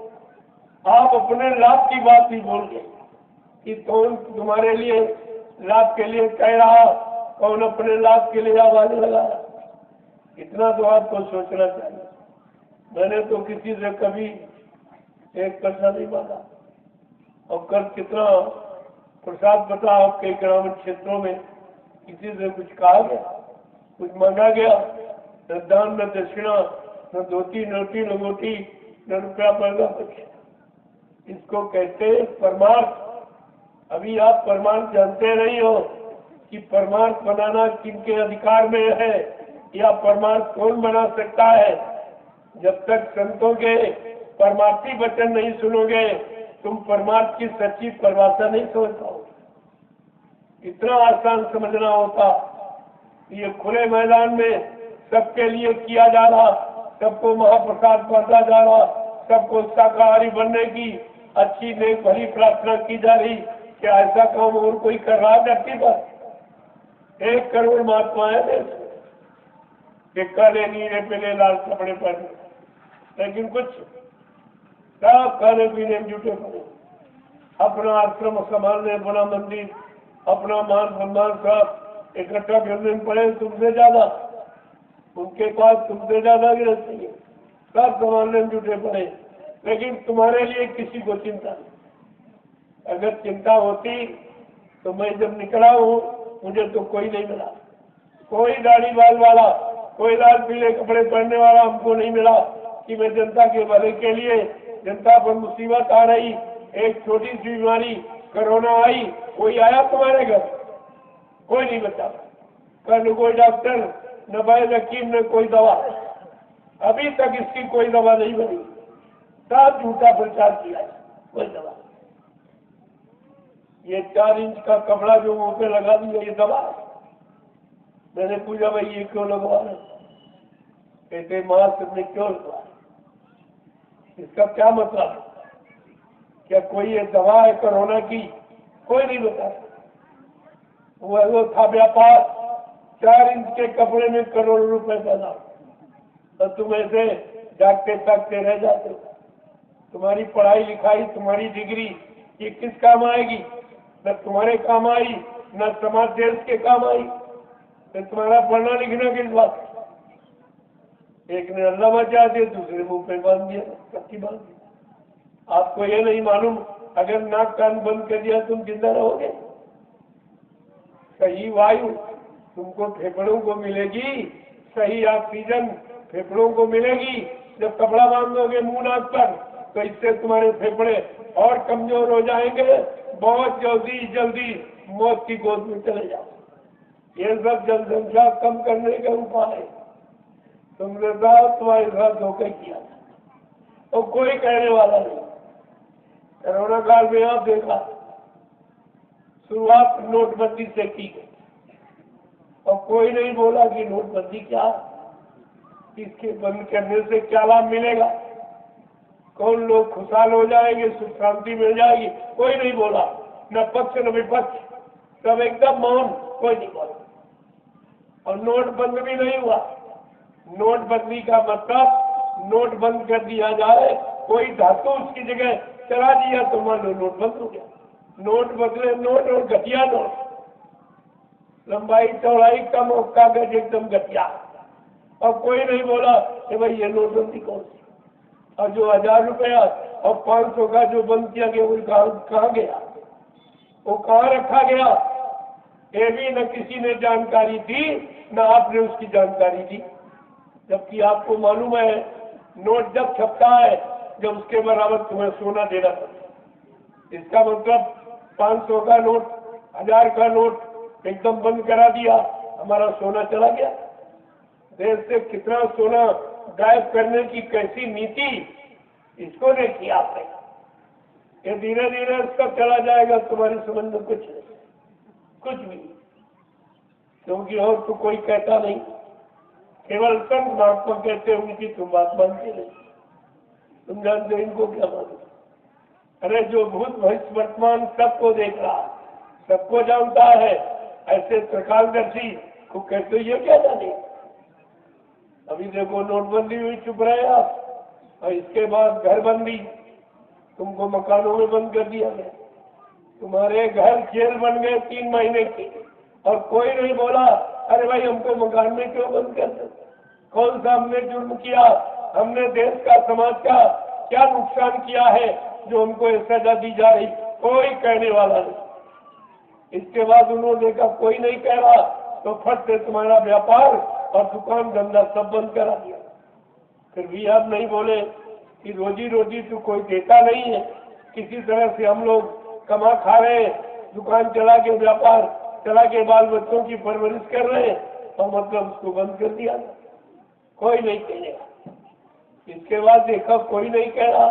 आप अपने लाभ की बात ही भूल गए कि कौन तुम्हारे लिए लाभ के लिए कह रहा, कौन अपने लाभ के लिए आवाज लगा रहा। इतना तो आपको सोचना चाहिए। मैंने तो किसी से कभी एक पैसा नहीं मांगा, और कल कितना प्रसाद बता आपके ग्रामीण क्षेत्रों में किसी से कुछ कहा गया, कुछ मांगा गया? न दान, न दक्षिणा, न धोती, न रोटी, न गोटी, न रुपया पैसा कुछ। इसको कहते हैं परमार्थ। अभी आप परमार्थ जानते नहीं हो कि परमार्थ बनाना किनके अधिकार में है, या परमार्थ कौन बना सकता है। जब तक संतों के परमार्थी वचन नहीं सुनोगे, तुम परमार्थ की सच्ची परिभाषा नहीं समझ पाओगे। इतना आसान समझना होता, ये खुले मैदान में सबके लिए किया जा रहा, सबको महाप्रसाद बांटा जा रहा, सबको शाकाहारी बनने की अच्छी नेक भली प्रार्थना की जा रही। क्या ऐसा काम और कोई कर रहा धरती पर? 1 करोड़ महात्मा है देश में, कि काले नीले पीले लाल कपड़े पहने, लेकिन कुछ सब खाने पीने में जुटे पड़े। अपना आश्रम संभालने, अपना मंदिर, अपना मान सम्मान सब इकट्ठा करने में पड़े तुमसे ज्यादा, उनके पास तुमसे ज्यादा गिरती है, सब संभालने में जुटे पड़े, लेकिन तुम्हारे लिए किसी को चिंता नहीं। अगर चिंता होती तो मैं जब निकला हूँ मुझे तो कोई नहीं मिला, कोई दाढ़ी बाल वाला, कोई लाल पीले कपड़े पहनने वाला हमको नहीं मिला कि मैं जनता के भले के लिए, जनता पर मुसीबत आ रही, एक छोटी सी बीमारी कोरोना आई, कोई आया तुम्हारे घर? कोई नहीं बचा। कल कोई डॉक्टर, न वैद्य हकीम, न कोई दवा, अभी तक इसकी कोई दवा नहीं बनी। सब झूठा प्रचार किया, कोई दवा। ये 4 इंच का कपड़ा जो मुंह पे लगा दिया, ये दवा। मैंने पूछा भाई ये क्यों लगवा रहे? कहते मास्क में क्यों लगवा? इसका क्या मतलब? क्या कोई ये दवा है कोरोना की? कोई नहीं बता। वो था व्यापार, 4 इंच के कपड़े में करोड़ों रुपए पैदा, तो तुम ऐसे जागते ताकते रह जाते हो। तुम्हारी पढ़ाई लिखाई, तुम्हारी डिग्री, ये किस काम आएगी? न तुम्हारे काम आई, न समाज देश के काम आई। तो तुम्हारा पढ़ना लिखना किस बात? एक ने अल्लाह बचा दिया, दूसरे मुंह पे बांध दिया, पट्टी बांध दी। आपको ये नहीं मालूम अगर नाक कान बंद कर दिया तुम जिंदा रहोगे? सही वायु तुमको फेफड़ों को मिलेगी, सही ऑक्सीजन फेफड़ों को मिलेगी। जब कपड़ा बांध दोगे मुंह नाक पर, तो इससे तुम्हारे फेफड़े और कमजोर हो जाएंगे, बहुत जल्दी जल्दी मौत की गोद में चले जाओ। ये सब जनसंख्या कम करने का उपाय है। तुमने साथ तुम्हारे साथ धोखा किया और कोई कहने वाला नहीं। कोरोना काल में आप देखा, शुरुआत नोटबंदी से की गई और कोई नहीं बोला कि नोटबंदी क्या, इसके बंद करने से क्या लाभ मिलेगा, कौन लोग खुशहाल हो जाएंगे, सुख शांति मिल जाएगी, कोई नहीं बोला। न पक्ष न विपक्ष, सब एकदम मौन, कोई नहीं बोला। और नोट बंद भी नहीं हुआ। नोटबंदी का मतलब नोट बंद कर दिया जाए, कोई धातु उसकी जगह चला दिया तो मान लो नोट बंद हो गया। नोट बदले नोट और घटिया नोट। लंबाई चौड़ाई कम और कागज एकदम घटिया। और कोई नहीं बोला कि भाई ये नोटबंदी कौन सी। और जो 1000 रुपया और 500 का जो बंद किया गया वो कहाँ गया, वो कहाँ रखा गया, ये भी न किसी ने जानकारी दी, न आपने उसकी जानकारी दी। जबकि आपको मालूम है नोट जब छपता है जब उसके बराबर तुम्हें सोना देना पड़ता है। इसका मतलब 500 का नोट, 1000 का नोट एकदम बंद करा दिया, हमारा सोना चला गया। देश से कितना सोना गायब करने की कैसी नीति इसको नहीं किया आपने। ये धीरे धीरे इसका चला जाएगा, तुम्हारी समझ में कुछ नहीं, कुछ भी, क्योंकि और तो कोई कहता नहीं, केवल संत महात्मा कहते हैं, उनकी तुम बात मानते नहीं। तुम जानते हो इनको क्या मालूम। अरे जो भूत भविष्य वर्तमान सबको देख रहा, सबको जानता है, ऐसे प्रकाशदर्शी को कहते ये क्या जाने। अभी देखो नोटबंदी हुई, चुप रहे आप, और इसके बाद घरबंदी, तुमको मकानों में बंद कर दिया गया। तुम्हारे घर जेल बन गए 3 महीने की, और कोई नहीं बोला अरे भाई हमको मकान में क्यों बंद कर दो। कौन सा हमने जुर्म किया, हमने देश का समाज का क्या नुकसान किया है जो हमको ये सजा दी जा रही, कोई कहने वाला नहीं। इसके बाद उन्होंने देखा कोई नहीं कह रहा तो फट से तुम्हारा व्यापार और दुकान धंधा सब बंद करा दिया। फिर भी आप नहीं बोले कि रोजी रोटी तो कोई देता नहीं है, किसी तरह से हम लोग कमा खा रहे हैं, दुकान चला के, व्यापार चला के, बाल बच्चों की परवरिश कर रहे हैं, और मतलब उसको बंद कर दिया। कोई नहीं कहेगा। इसके बाद देखा कोई नहीं कह रहा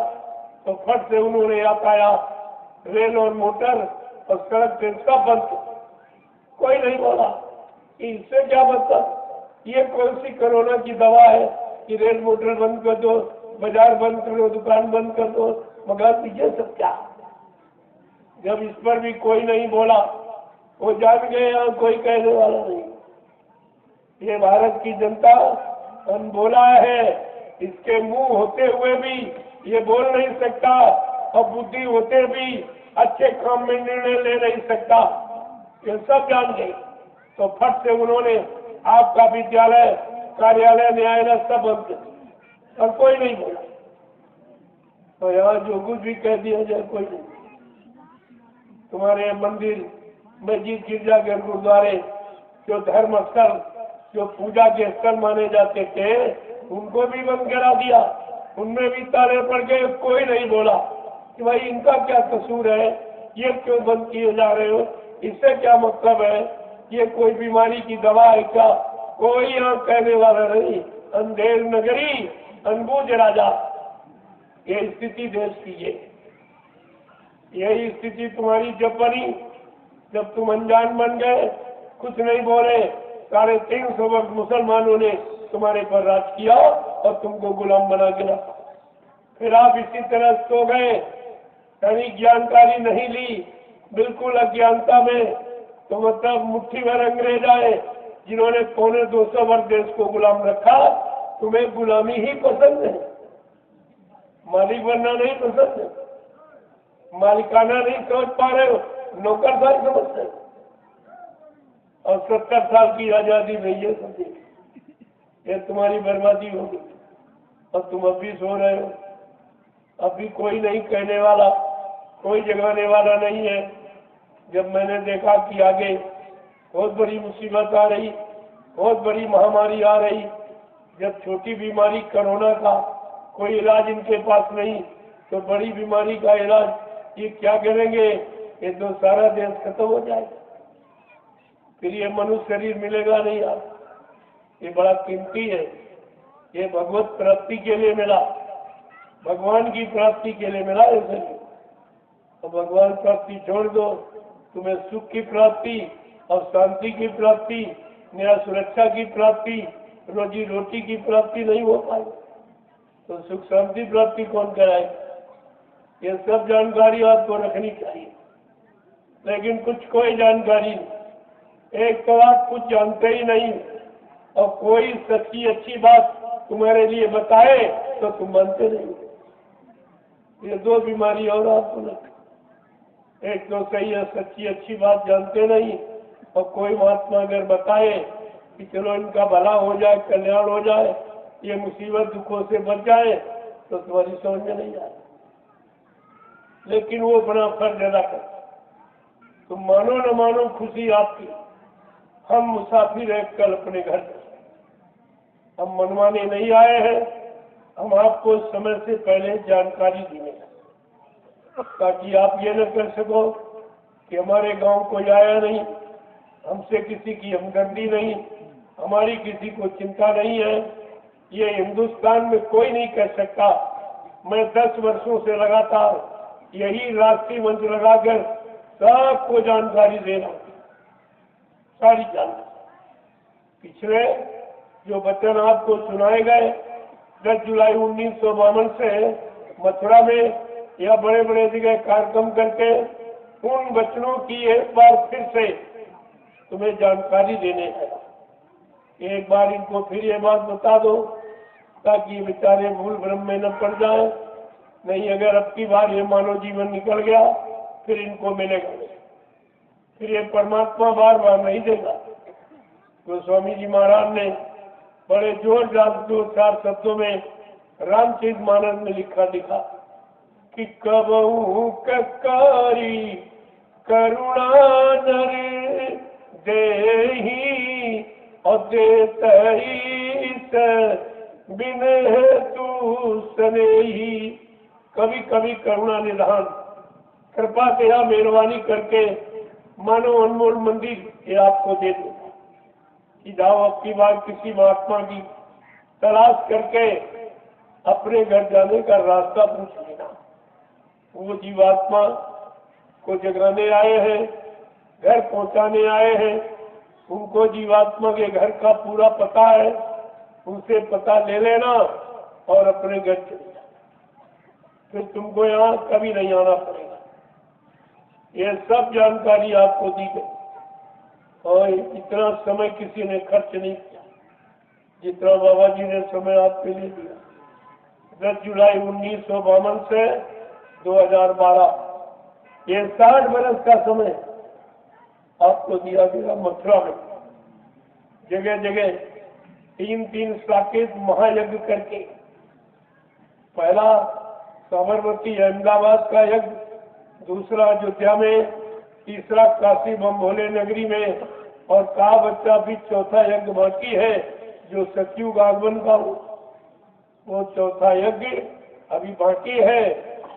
तो फट से उन्होंने यातायात, रेल और मोटर और सड़क ट्रेन सब बंद कर। कोई नहीं बोला कि इससे क्या मतलब, ये कौन सी कोरोना की दवा है कि रेल मोटर बंद कर दो, बाजार बंद कर दो, दुकान बंद कर दो, मगर ये सब क्या। जब इस पर भी कोई नहीं बोला, वो जान गए और कोई कहने वाला नहीं। ये भारत की जनता अनबोला है, इसके मुंह होते हुए भी ये बोल नहीं सकता, और बुद्धि होते भी अच्छे काम में निर्णय ले नहीं सकता, ये सब जान गए। तो फट से उन्होंने आपका विद्यालय, कार्यालय, न्यायालय सब बंद कर दिया, और कोई नहीं बोला। तो यहाँ जो कुछ भी कह दिया जाए कोई नहीं। तुम्हारे मंदिर, मस्जिद, गिरजाघर, गुरुद्वारे, जो धर्म स्थल, जो पूजा के स्थल माने जाते थे, उनको भी बंद करा दिया, उनमें भी ताले पड़ गए। कोई नहीं बोला कि भाई इनका क्या कसूर है, ये क्यों बंद किए जा रहे हो, इससे क्या मतलब है, ये कोई बीमारी की दवा है क्या, कोई यहाँ कहने वाला नहीं। अंधेर नगरी अनबूझ राजा, ये स्थिति देश की है। यही स्थिति तुम्हारी जब बनी, जब तुम अनजान बन गए, कुछ नहीं बोले, 350 वर्ष मुसलमानों ने तुम्हारे पर राज किया और तुमको गुलाम बना के रखा। फिर आप इसी तरह सो गए, कहीं जानकारी नहीं ली, बिल्कुल अज्ञानता में। तो मतलब मुट्ठी भर अंग्रेज आए जिन्होंने 250 वर्ष देश को गुलाम रखा। तुम्हें गुलामी ही पसंद है, मालिक बनना नहीं पसंद है, मालिकाना नहीं समझ पा रहे हो, नौकरदार समझते हो। और 70 साल की आजादी में ये समझे ये तुम्हारी बर्बादी होगी, और तुम अभी सो रहे हो। अभी कोई नहीं कहने वाला, कोई जगाने वाला नहीं है। जब मैंने देखा कि आगे बहुत बड़ी मुसीबत आ रही, बहुत बड़ी महामारी आ रही, जब छोटी बीमारी कोरोना का कोई इलाज इनके पास नहीं, तो बड़ी बीमारी का इलाज ये क्या करेंगे, ये तो सारा देश खत्म हो जाएगा। फिर ये मनुष्य शरीर मिलेगा नहीं। आप ये बड़ा कीमती है, ये भगवत प्राप्ति के लिए मिला, भगवान की प्राप्ति के लिए मिला है शरीर। तो भगवान प्राप्ति छोड़ दो, तुम्हें सुख की प्राप्ति और शांति की प्राप्ति, न्याय सुरक्षा की प्राप्ति, रोजी रोटी की प्राप्ति नहीं हो पाई, तो सुख शांति प्राप्ति कौन कराए। ये सब जानकारी आपको रखनी चाहिए, लेकिन कुछ कोई जानकारी नहीं। एक तो आप कुछ जानते ही नहीं, और कोई सच्ची अच्छी बात तुम्हारे लिए बताए तो तुम मानते नहीं। ये 2 बीमारी और आपको लग, एक तो सही है सच्ची अच्छी बात जानते नहीं, और कोई महात्मा अगर बताए कि चलो इनका भला हो जाए, कल्याण हो जाए, ये मुसीबत दुखों से बच जाए, तो तुम्हारी समझ में नहीं आए। लेकिन वो अपना फर्ज अदा कर, तुम मानो न मानो खुशी आपकी। हम मुसाफिर हैं कल अपने घर में, हम मनवाने नहीं आए हैं, हम आपको समय से पहले जानकारी देंगे ताकि आप ये न कर सको कि हमारे गांव कोई आया नहीं, हमसे किसी की हमदर्दी नहीं, हमारी किसी को चिंता नहीं है। ये हिंदुस्तान में कोई नहीं कह सकता। मैं 10 वर्षों से लगातार यही राष्ट्रीय मंच लगाकर सबको जानकारी दे रहा हूँ, सारी जानकारी। पिछले जो वचन आपको सुनाए गए 10 जुलाई 1952 से मथुरा में या बड़े बड़े जगह कार्यक्रम करके, उन वचनों की एक बार फिर से तुम्हें जानकारी देने है। एक बार इनको फिर ये बात बता दो ताकि बेचारे भूल भ्रम में न पड़ जाए। नहीं, अगर अब की बार ये मानव जीवन निकल गया फिर इनको मिलेगा नहीं, फिर ये परमात्मा बार बार नहीं देगा। तो स्वामी जी महाराज ने बड़े जोरदार 2-4 शब्दों में रामचरितमानस में लिखा कि कबहू ककारी करुणा नर देही और देतई बिन तू सनेही। कभी कभी करुणा निधान, कृपा तेरा मेहरबानी करके मानो अनमोल मंदिर ये आपको दे दो कि जाओ अब की बार किसी महात्मा की तलाश करके अपने घर जाने का रास्ता पूछ लेना। वो जीवात्मा को जगाने आए हैं, घर पहुंचाने आए हैं, उनको जीवात्मा के घर का पूरा पता है, उनसे पता ले लेना और अपने घर चले जाना, फिर तुमको यहाँ कभी नहीं आना पड़ेगा। ये सब जानकारी आपको दी गई और इतना समय किसी ने खर्च नहीं किया जितना बाबा जी ने समय आपके लिए दिया। 10 जुलाई 1952 से 2012, ये 60 वर्ष का समय आपको दिया गया। मथुरा में जगह जगह 3-3 साकेत महायज्ञ करके, पहला साबरमती अहमदाबाद का यज्ञ, दूसरा अयोध्या में, तीसरा काशी बम्भोले नगरी में, और का बच्चा भी चौथा यज्ञ बाकी है जो सतयुग आगमन का वो चौथा यज्ञ अभी बाकी है।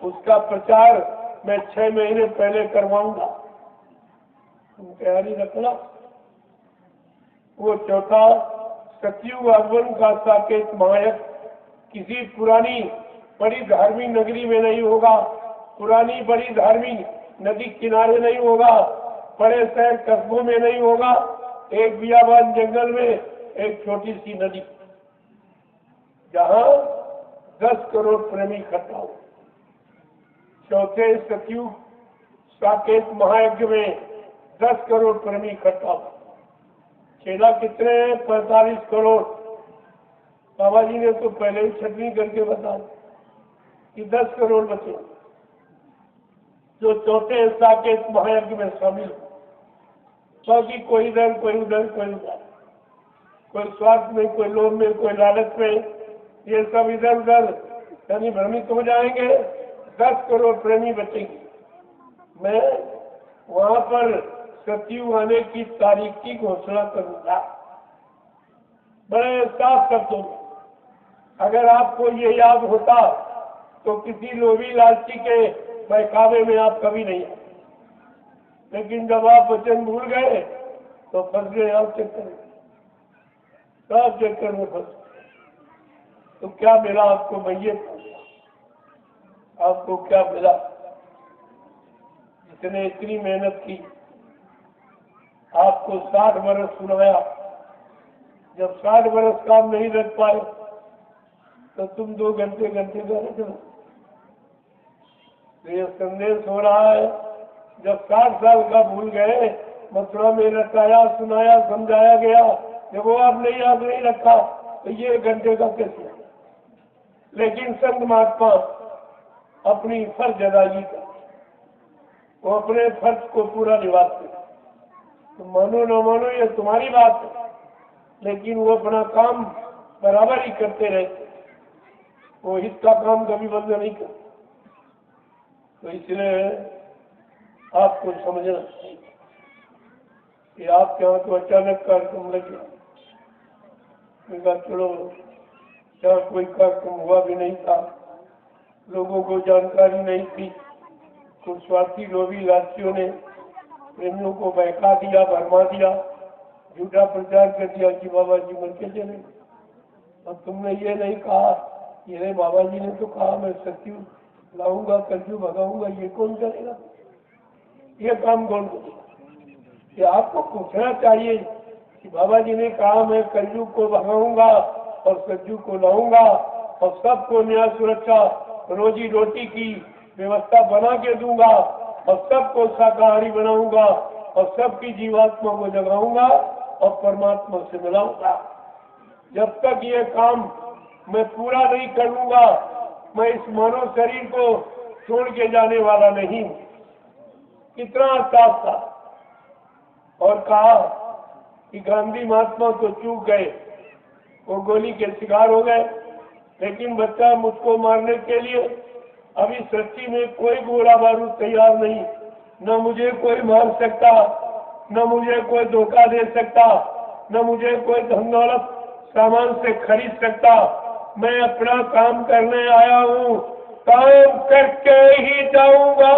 उसका प्रचार मैं 6 महीने पहले करवाऊंगा, तुम तैयारी रखना। वो चौथा सतयुग आगमन का साकेत महायज्ञ किसी पुरानी बड़ी धार्मिक नगरी में नहीं होगा, पुरानी बड़ी धार्मिक नदी किनारे नहीं होगा, बड़े शहर कस्बों में नहीं होगा, एक बियाबान जंगल में एक छोटी सी नदी जहाँ 10 करोड़ प्रेमी इकट्ठा हो। चौथे सतयुग साकेत महायज्ञ में 10 करोड़ प्रेमी इकट्ठा हो। चेला कितने हैं? 45 करोड़। बाबा जी ने तो पहले ही छटनी करके बताया कि 10 करोड़ बचे जो चौथे साकेत महायज्ञ में शामिल हो। क्योंकि कोई इधर कोई उधर कोई उधर, कोई स्वार्थ में, कोई लोभ में, कोई लालच में, ये सब इधर उधर यानी भ्रमित हो जाएंगे। 10 करोड़ प्रेमी बचेंगे। मैं वहां पर सतयुग आने की तारीख की घोषणा करूंगा बड़े साफ शब्दों में। अगर आपको ये याद होता तो किसी लोभी लालची के बहकावे में आप कभी नहीं आए, लेकिन जब आप वचन भूल गए तो फंस गए आप चक्कर में, सब चक्कर में फंस। तो क्या मिला आपको? मैयत आपको क्या मिला? जिसने इतनी मेहनत की, आपको 60 वर्ष सुनाया, जब 60 वर्ष काम नहीं रख पाए तो तुम 2 घंटे कर ये संदेश हो रहा है। जब 60 साल का भूल गए, मथुरा में रटाया, सुनाया, समझाया गया, जब वो आपने याद नहीं रखा तो ये 1 घंटे का कैसे? लेकिन संत महात्मा अपनी फर्ज अदायगी कर, वो अपने फर्ज को पूरा निभाते। तो मानो न मानो ये तुम्हारी बात है, लेकिन वो अपना काम बराबर ही करते रहते, वो हित का काम कभी बंद नहीं करते। तो इसलिए आपको समझना चाहिए कि आपके यहाँ तो अचानक कार्यक्रम लग गया। चलो क्या कोई कार्यक्रम हुआ भी नहीं था, लोगों को जानकारी नहीं थी, कुछ स्वार्थी लोभी लालचियों ने प्रेमियों को बहका दिया, भरमा दिया, झूठा प्रचार कर दिया कि बाबा जी मर के चले। अब तुमने ये नहीं कहा, ये बाबा जी ने तो कहा मैं सत्यु लाऊंगा, कलयु भगाऊंगा, ये कौन करेगा? ये काम कौन करेगा? ये आपको पूछना चाहिए कि बाबा जी ने कहा मैं कलयुग को भगाऊंगा और सत्यु को लाऊंगा और सबको न्याय सुरक्षा रोजी रोटी की व्यवस्था बना के दूंगा और सबको शाकाहारी बनाऊंगा और सबकी जीवात्मा को जगाऊंगा और परमात्मा से मिलाऊंगा। जब तक ये काम मैं पूरा नहीं करूंगा, मैं इस मानव शरीर को छोड़ के जाने वाला नहीं हूं। कितना साफ था। और कहा कि गांधी महात्मा तो चूक गए, वो गोली के शिकार हो गए, लेकिन बच्चा मुझको मारने के लिए अभी सच्ची में कोई गोला बारूद तैयार नहीं, न मुझे कोई मार सकता, न मुझे कोई धोखा दे सकता, न मुझे कोई धन दौलत सामान से खरीद सकता। मैं अपना काम करने आया हूँ, काम करके ही जाऊंगा।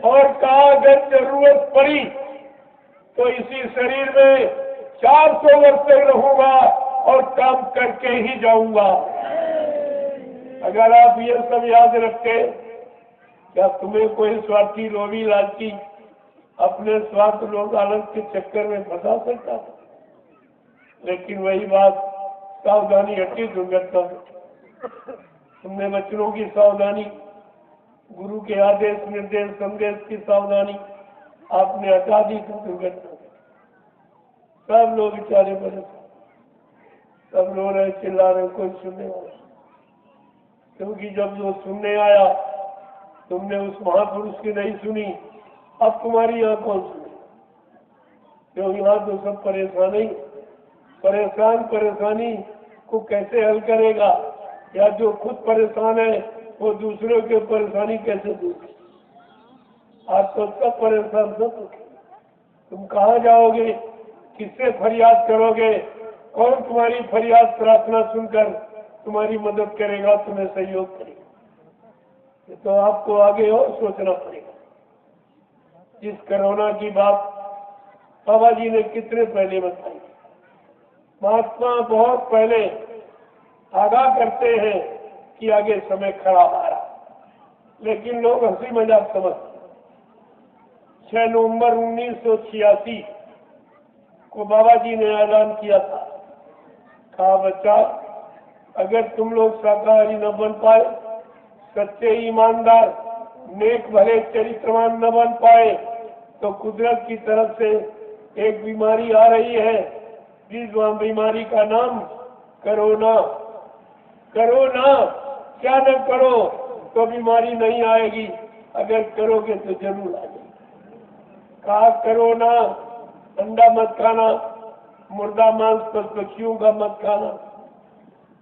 और कहा अगर जरूरत पड़ी तो इसी शरीर में 400 वर्ष तक रहूंगा और काम करके ही जाऊंगा। अगर आप ये सब याद रखते, क्या तुम्हें कोई स्वार्थी लोभी लालची अपने स्वार्थ लोग लालच के चक्कर में फंसा सकता था? लेकिन वही बात, सावधानी हटी दुर्घटना में। तुमने बच्चों की सावधानी, गुरु के आदेश निर्देश संदेश की सावधानी आपने हटा दी तो दुर्घटना। सब लोग बेचारे परेशान, सब रो रहे, चिल्ला रहे, कोई सुनने वाला। क्योंकि जब जो सुनने आया तुमने उस महापुरुष की नहीं सुनी, अब तुम्हारी यहाँ कौन सुने? क्यों यहाँ तो सब परेशान ही परेशान, परेशानी को कैसे हल करेगा? या जो खुद परेशान है वो दूसरों की परेशानी कैसे दूर? आज तो सब परेशान, सब तुम कहाँ जाओगे? किससे फरियाद करोगे? कौन तुम्हारी फरियाद प्रार्थना सुनकर तुम्हारी मदद करेगा, तुम्हें सहयोग करेगा? ये तो आपको आगे और सोचना पड़ेगा। जिस कोरोना की बात बाबा जी ने कितने पहले बताई, महात्मा बहुत पहले आगाह करते हैं कि आगे समय खराब आ रहा, लेकिन लोग हंसी मजाक समझते। 6 नवंबर 1986 को बाबा जी ने ऐलान किया था, कहा बच्चा अगर तुम लोग शाकाहारी न बन पाए, सच्चे ईमानदार नेक भले चरित्रवान न बन पाए, तो कुदरत की तरफ से एक बीमारी आ रही है, जिस बीमारी का नाम कोरोना। कोरोना क्या न करो तो बीमारी नहीं आएगी, अगर करोगे तो जरूर आएगी। कहा कोरोना, अंडा मत खाना, मुर्दा मांस पशुओं का मत खाना,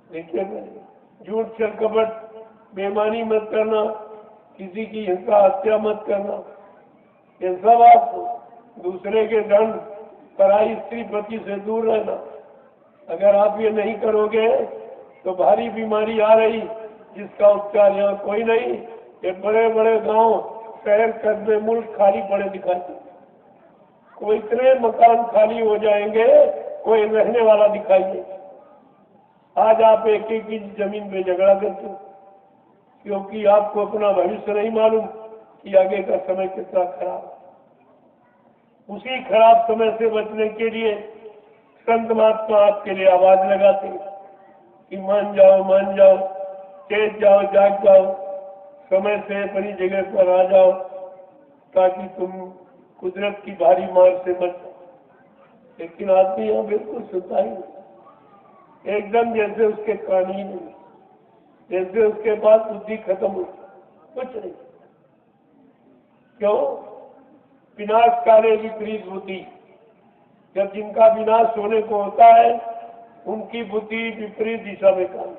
देखिए झूठ छल कपट बेईमानी मत करना, किसी की हिंसा हत्या मत करना, ये सब आप दूसरे के धन पराई स्त्री पति से दूर रहना। अगर आप ये नहीं करोगे तो भारी बीमारी आ रही जिसका उपचार यहाँ कोई नहीं। ये बड़े बड़े गांव शहर कस्बे मुल्क खाली पड़े दिखाई देते, कोई इतने मकान खाली हो जाएंगे, कोई रहने वाला दिखाई नहीं। आज आप एक एक की जमीन पे झगड़ा करते हो, क्योंकि आपको अपना भविष्य नहीं मालूम कि आगे का समय कितना खराब। उसी खराब समय से बचने के लिए संत महात्मा आपके लिए आवाज लगाते कि मान जाओ, तेज जाओ, जाग जाओ, समय से अपनी जगह पर आ जाओ, ताकि तुम कुदरत की भारी मार से बच जाओ। लेकिन आदमी यहाँ बिल्कुल सुनता ही नहीं, एकदम जैसे उसके कान ही नहीं, जैसे उसके पास बुद्धि खत्म हो, कुछ नहीं। क्यों? विनाशकाले विपरीत बुद्धि। जब जिनका विनाश होने को होता है उनकी बुद्धि विपरीत दिशा में काम।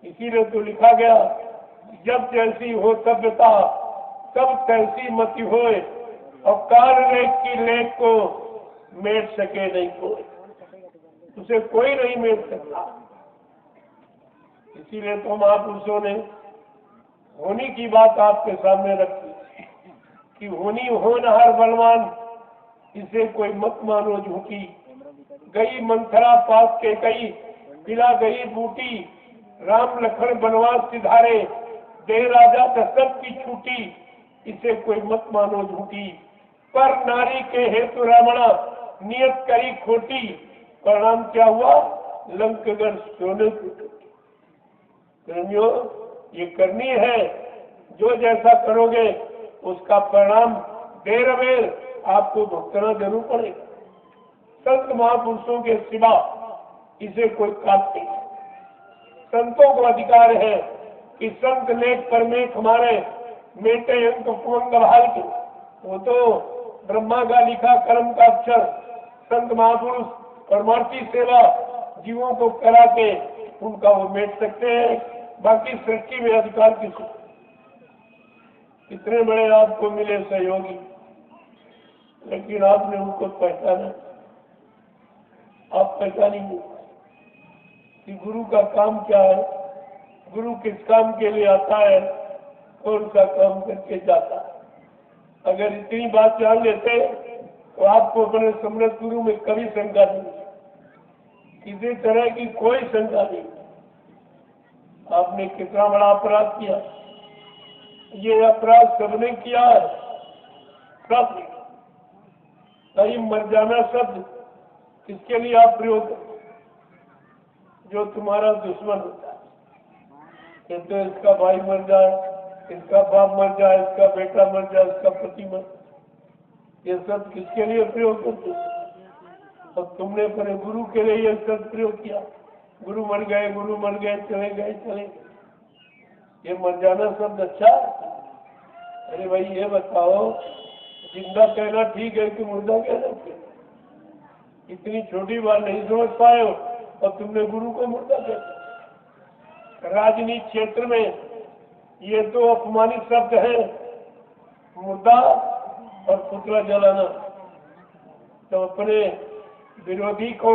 इसीलिए तो लिखा गया, जब जैसी हो सभ्यता तब तैसी मति होए, और काल लेख की लेख को मेट सके नहीं कोई, उसे कोई नहीं मेट सकता। इसीलिए तो महापुरुषों ने होनी की बात आपके सामने रखी कि होनी हो न हर बलवान, इसे कोई मत मानो झूठी। गई मंथरा पास के कई, पिला गई बूटी, राम लखन बनवास सिधारे, दे राजा दशरथ की छूटी, इसे कोई मत मानो झूठी। पर नारी के हेतु रावणा नियत करी खोटी, परिणाम क्या हुआ, लंकगढ़ सोने की टूटी। प्रेमियों, ये करनी है, जो जैसा करोगे उसका परिणाम देर अबेर आपको भुगतना जरूर पड़ेगा। संत महापुरुषों के सिवा इसे कोई काम नहीं। संतों को अधिकार है कि संत लेख पर मेघ हमारे मेटे अंक कुमंग बहाल के। वो तो ब्रह्मा का लिखा कलम का अक्षर संत महापुरुष परमार्थी सेवा जीवों को करा के उनका वो मेट सकते हैं। बाकी सृष्टि में अधिकार किसी। कितने बड़े आपको मिले सहयोगी, लेकिन आपने उनको पहचाना, आप पहचानेंगे कि गुरु का काम क्या है, गुरु किस काम के लिए आता है, कौन सा काम करके जाता है। अगर इतनी बात जान लेते तो आपको अपने समृद्ध गुरु में कभी शंका नहीं, किसी तरह की कोई शंका नहीं। आपने कितना बड़ा अपराध किया, ये अपराध सबने किया है। सब कहीं मर जाना शब्द किसके लिए आप प्रयोग करते? जो तुम्हारा दुश्मन होता है, कहते तो इसका भाई मर जाए, इसका बाप मर जाए, इसका बेटा मर जाए, इसका पति मर, ये सब किसके लिए प्रयोग करते? और तुमने अपने गुरु के लिए ये सब प्रयोग किया। गुरु मर गए, गुरु मर गए, चले गए, चले गए। ये मर जाना शब्द अच्छा? अरे भाई ये बताओ, जिंदा कहना ठीक है कि मुर्दा कहना ठीक है? इतनी छोटी बात नहीं समझ पाए हो और तुमने गुरु को मुर्दा कहते। राजनीति क्षेत्र में ये तो अपमानित शब्द है, मुर्दा और पुतला जलाना। तो अपने विरोधी को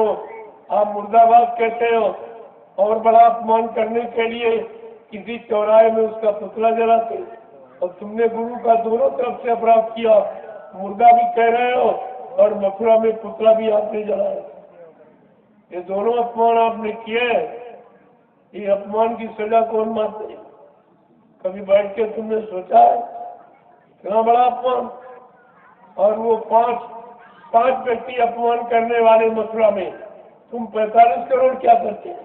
आप मुर्दाबाद कहते हो और बड़ा अपमान करने के लिए किसी चौराहे में उसका पुतला जलाते हो। और तुमने गुरु का दोनों तरफ से अपराध किया, मुर्दा भी कह रहे हो और मथुरा में पुतला भी आपने जलाया। ये दोनों अपमान आपने किए। ये अपमान की सजा कौन मानते? कभी बैठ के तुमने सोचा है इतना बड़ा अपमान? और वो पांच व्यक्ति अपमान करने वाले मथुरा में तुम 45 करोड़ क्या करते हो?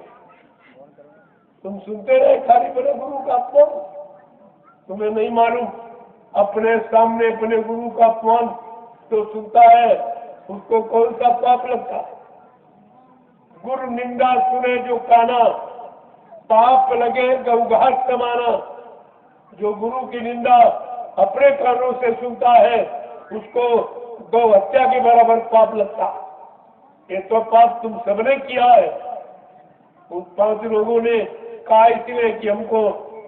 तुम सुनते रहे खाली बड़े गुरु का अपमान। तुम्हें नहीं मालूम अपने सामने अपने गुरु का अपमान तो सुनता है, उसको कौन सा पाप लगता है? गुरु निंदा सुने जो काना, पाप लगे गौघाट समाना। जो गुरु की निंदा अपने कानों से सुनता है उसको गौ हत्या के बराबर पाप लगता। ये तो पाप तुम सबने किया है। उन 5 लोगों ने कहा इसलिए कि हमको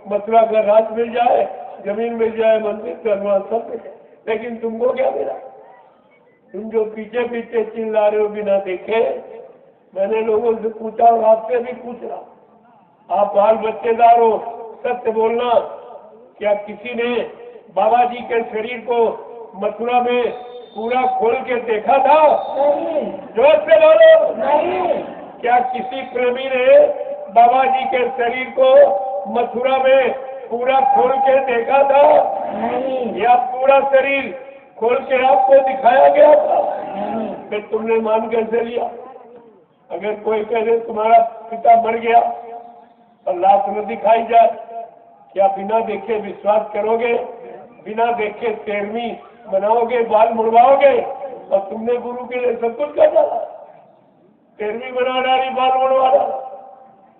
मथुरा का राज मिल जाए, जमीन मिल जाए, मंदिर धनवान सब मिल जाए, लेकिन तुमको क्या मिला? तुम जो पीछे पीछे चिल्ला रहे हो बिना देखे। मैंने लोगों से पूछा और आपसे भी पूछ रहा, आप बाल बच्चेदार हो, सत्य बोलना। क्या किसी ने बाबा जी के शरीर को मथुरा में पूरा खोल के देखा था? नहीं। जोर से बोलो। नहीं। क्या किसी प्रेमी ने बाबा जी के शरीर को मथुरा में पूरा खोल के देखा था? नहीं। या पूरा शरीर खोल के आपको दिखाया गया था? नहीं। फिर तुमने मान कैसे लिया? अगर कोई कहे तुम्हारा पिता मर गया और लाश न दिखाई जाए, क्या बिना देखे विश्वास करोगे? बिना देखे 13वीं बनाओगे, बाल मुड़वाओगे? और तुमने गुरु के लिए सब कुछ कर डाला, 13वीं बना डाली, बाल मुड़वा डाला।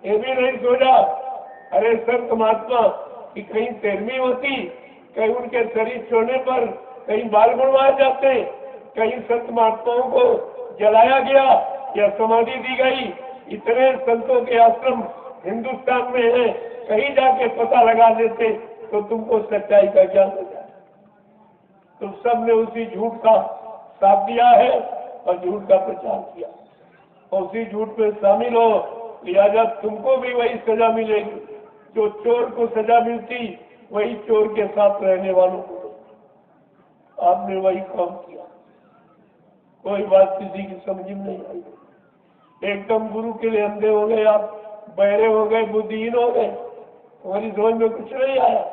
ये भी नहीं सोचा अरे संत महात्मा कि कहीं 13वीं होती, कहीं उनके शरीर छोड़ने पर कहीं बाल बनवाए जाते, कहीं संत महात्माओं को जलाया गया या समाधि दी गई। इतने संतों के आश्रम हिंदुस्तान में हैं, कहीं जाके पता लगा देते तो तुमको सच्चाई का ज्ञान हो जाए। तो सबने उसी झूठ का साथ दिया है और झूठ का प्रचार किया और उसी झूठ में शामिल हो, लिहाजा तुमको भी वही सजा मिलेगी जो चोर को सजा मिलती, वही चोर के साथ रहने वालों को। आपने वही काम किया, कोई बात किसी की समझ में नहीं आई। एकदम गुरु के लिए अंधे हो गए, आप बहरे हो गए, बुद्धिहीन हो गए, तुम्हारी समझ में कुछ नहीं आया।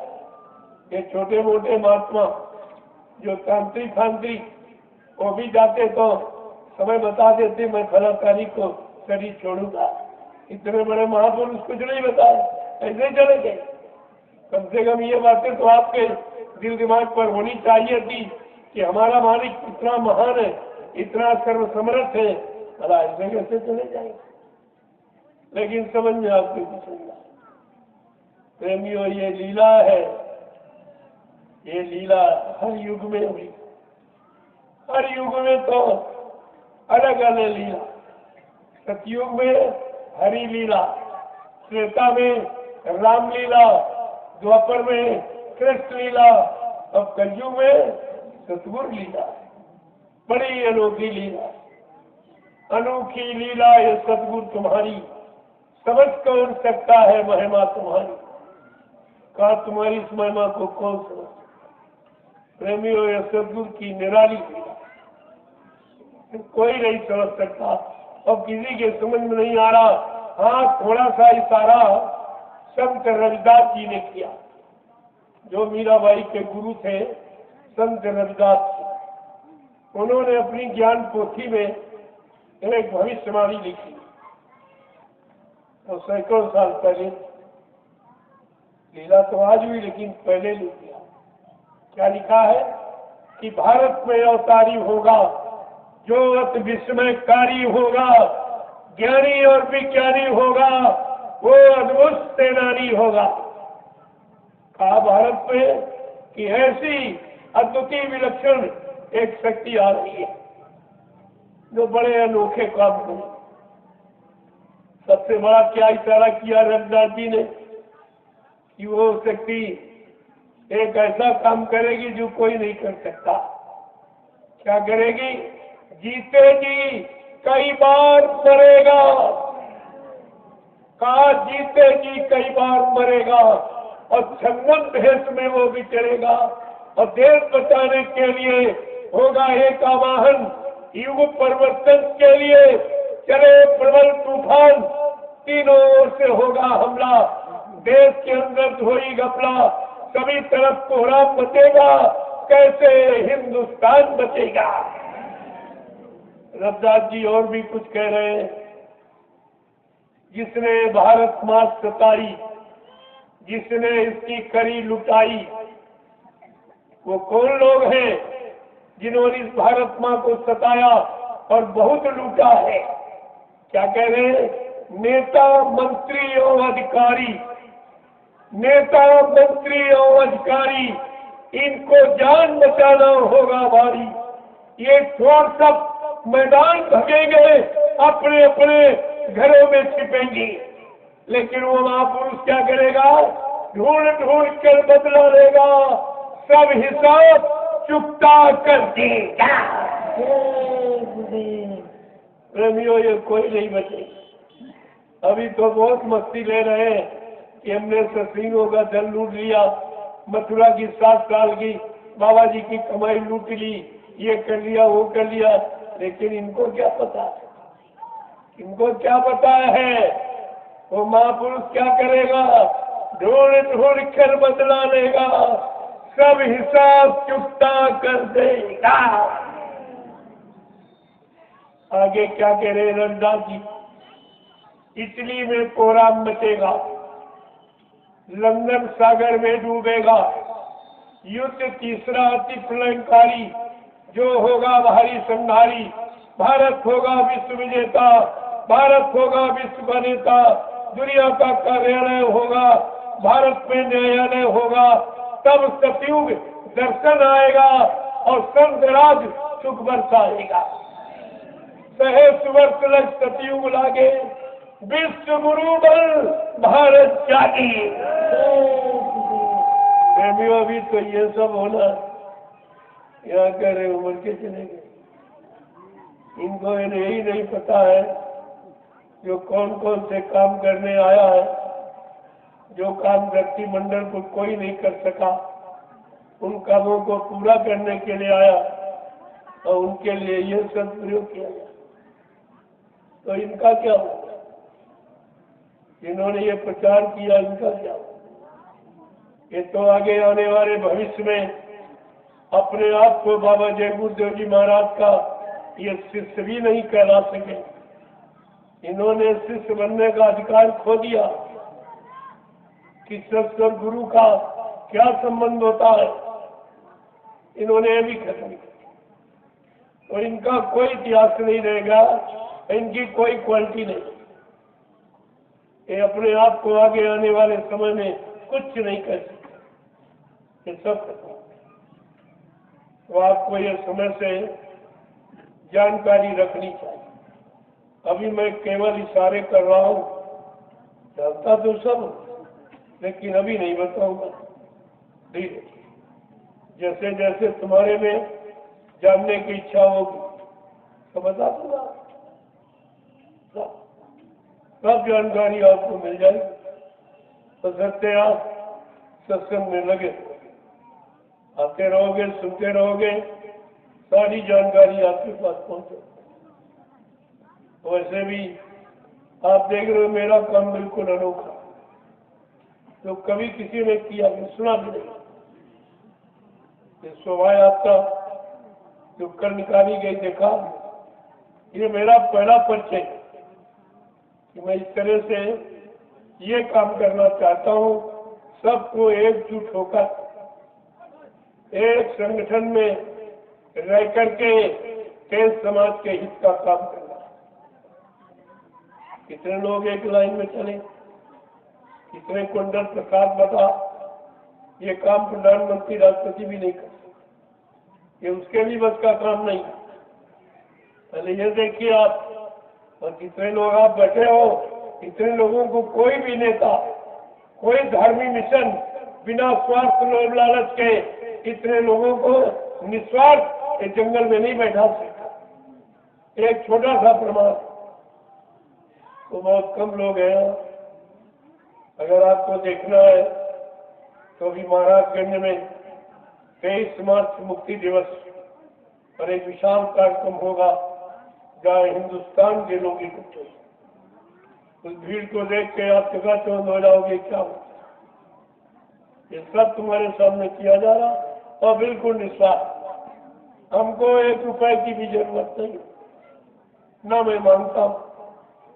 ये छोटे मोटे महात्मा जो तांत्रिक वो भी जाते तो समय बता देते, मैं फला तारीख को शरीर छोड़ूंगा। इतने बड़े महापुरुष कुछ नहीं बताए, ऐसे चले गए। कम से कम ये बातें तो आपके दिल दिमाग पर होनी चाहिए थी कि हमारा मालिक इतना महान है, इतना सर्वसमर्थ है, भला ऐसे कैसे चले जाएंगे। लेकिन समझ में आपको कुछ नहीं आया। प्रेमियों, ये लीला है, ये लीला हर युग में हुई। हर युग में तो अलग अलग लीला। सतयुग में हरि लीला, त्रेता में राम लीला, द्वापर में कृष्ण लीला, अब कलयुग में सतगुरु लीला। बड़ी अनोखी लीला, अनोखी लीला ये सतगुरु तुम्हारी, समझ कौन सकता है महिमा तुम्हारी। कहा तुम्हारी इस महिमा को कौन समझ। प्रेमियों, ये सतगुरु की निराली लीला कोई नहीं समझ सकता। अब किसी के समझ में नहीं आ रहा। हाँ, थोड़ा सा इशारा संत रविदास जी ने किया, जो मीराबाई के गुरु थे संत रविदास जी। उन्होंने अपनी ज्ञान पोथी में एक भविष्यवाणी लिखी, तो सैकड़ों साल पहले। लीला तो आज हुई, लेकिन पहले लिख दिया। क्या लिखा है कि भारत में अवतारी होगा जो अति विस्मयकारी होगा, ज्ञानी और विज्ञानी होगा, वो अद्भुत सेनानी होगा। कहा भारत में कि ऐसी अद्वितीय विलक्षण एक शक्ति आ रही है जो बड़े अनोखे काम करे। सबसे बड़ा क्या इशारा किया रविदास जी ने कि वो शक्ति एक ऐसा काम करेगी जो कोई नहीं कर सकता। क्या करेगी? जीते जी कई बार मरेगा। कहा जीते जी कई बार मरेगा और छद्म भेष में वो विचरेगा और देश बचाने के लिए होगा एक आवाहन। युग परिवर्तन के लिए चले प्रबल तूफान, तीनों ओर से होगा हमला। देश के अंदर धोई घपला, सभी तरफ कोहरा बचेगा, कैसे हिंदुस्तान बचेगा। रविदास जी और भी कुछ कह रहे हैं। जिसने भारत माँ सताई, जिसने इसकी करी लुटाई, वो कौन लोग हैं जिन्होंने इस भारत माँ को सताया और बहुत लूटा है। क्या कह रहे हैं? नेता मंत्री और अधिकारी, नेता मंत्री और अधिकारी, इनको जान बचाना होगा भारी। ये चोर सब मैदान भगेंगे, अपने अपने घरों में छिपेंगे, लेकिन वो महापुरुष क्या करेगा? ढूंढ ढूंढ कर बदला लेगा, सब हिसाब चुकता कर देगा। प्रेमियों, ये कोई नहीं बचे। अभी तो बहुत मस्ती ले रहे हैं कि हमने सत्संगों का धन लूट लिया, मथुरा की 7 साल की बाबा जी की कमाई लूट ली, ये कर लिया वो कर लिया। लेकिन इनको क्या पता, इनको क्या पता है वो महापुरुष क्या करेगा? ढूंढ ढूंढ कर बदला लेगा, सब हिसाब चुकता कर देगा। आगे क्या कह रहे रविदास जी? इटली में कोहरा मचेगा, लंदन सागर में डूबेगा, युद्ध तीसरा अति प्रलयकारी, जो होगा भारी संहारी। भारत होगा विश्व विजेता, भारत होगा विश्व का नेता, दुनिया का कार्यालय होगा, भारत में न्यायालय होगा। तब सतयुग दर्शन आएगा, और स्वर्गराज सुख बरसाएगा। सहे सुवर्ष लग सतयुग लागे, विश्व गुरु बल भारत जागी। प्रेमियों भी तो ये सब होना, यहाँ कह रहे उम्र के चले गए, इनको यही नहीं पता है जो कौन कौन से काम करने आया है, जो काम व्यक्ति मंडल को कोई नहीं कर सका, उन कामों को पूरा करने के लिए आया और उनके लिए ये सब प्रयोग किया गया। तो इनका क्या होगा? जिन्होंने ये प्रचार किया इनका क्या होगा? ये तो आगे आने वाले भविष्य में अपने आप को बाबा जय गुरुदेव जी महाराज का ये शिष्य भी नहीं कहला सके। इन्होंने शिष्य बनने का अधिकार खो दिया कि शिष्य और गुरु का क्या संबंध होता है, इन्होंने ये भी खत्म किया। और इनका कोई इतिहास नहीं रहेगा, इनकी कोई क्वालिटी नहीं। ये अपने आप को आगे आने वाले समय में कुछ नहीं कर सकते, ये सब खत्म। तो आपको ये समय से जानकारी रखनी चाहिए। अभी मैं केवल इशारे कर रहा हूँ, जानता तो सब, लेकिन अभी नहीं बताऊंगा। धीरे जैसे जैसे तुम्हारे में जानने की इच्छा होगी तो बता दूंगा, सब जानकारी आपको मिल जाएगी। तो सत्य आप सत्संग में लगे आते रहोगे, सुनते रहोगे, सारी जानकारी आपके पास पहुंचे। वैसे भी आप देख रहे हो मेरा काम बिल्कुल अनोखा, तो कभी किसी ने किया नहीं, सुना भी नहीं। ये शोभा यात्रा जो कल निकाली गई देखा, ये मेरा पहला परिचय कि मैं इस तरह से ये काम करना चाहता हूँ, सबको एकजुट होकर एक संगठन में रह करके देश समाज के हित का काम करना। कितने लोग एक लाइन में चले, कितने कुंडल प्रसाद बता, ये काम प्रधानमंत्री राष्ट्रपति भी नहीं कर सकते, ये उसके भी बस का काम नहीं। पहले ये देखिए आप, और कितने लोग आप बैठे हो, इतने लोगों को कोई भी नेता, कोई धार्मिक मिशन बिना स्वार्थ लोभ लालच के इतने लोगों को निस्वार्थ इस जंगल में नहीं बैठा सकता। एक छोटा सा प्रमाण, तो बहुत कम लोग हैं। अगर आपको देखना है तो अभी महाराजगंज में 23 मार्च मुक्ति दिवस पर एक विशाल कार्यक्रम होगा, जहाँ हिंदुस्तान के लोग इकट्ठे। उस भीड़ को देख के आप चकाचौंध हो जाओगे, क्या होगा। ये सब तुम्हारे सामने किया जा रहा और बिल्कुल निस्वार्थ। हमको 1 रुपए की भी जरूरत नहीं, ना मैं मांगता हूँ।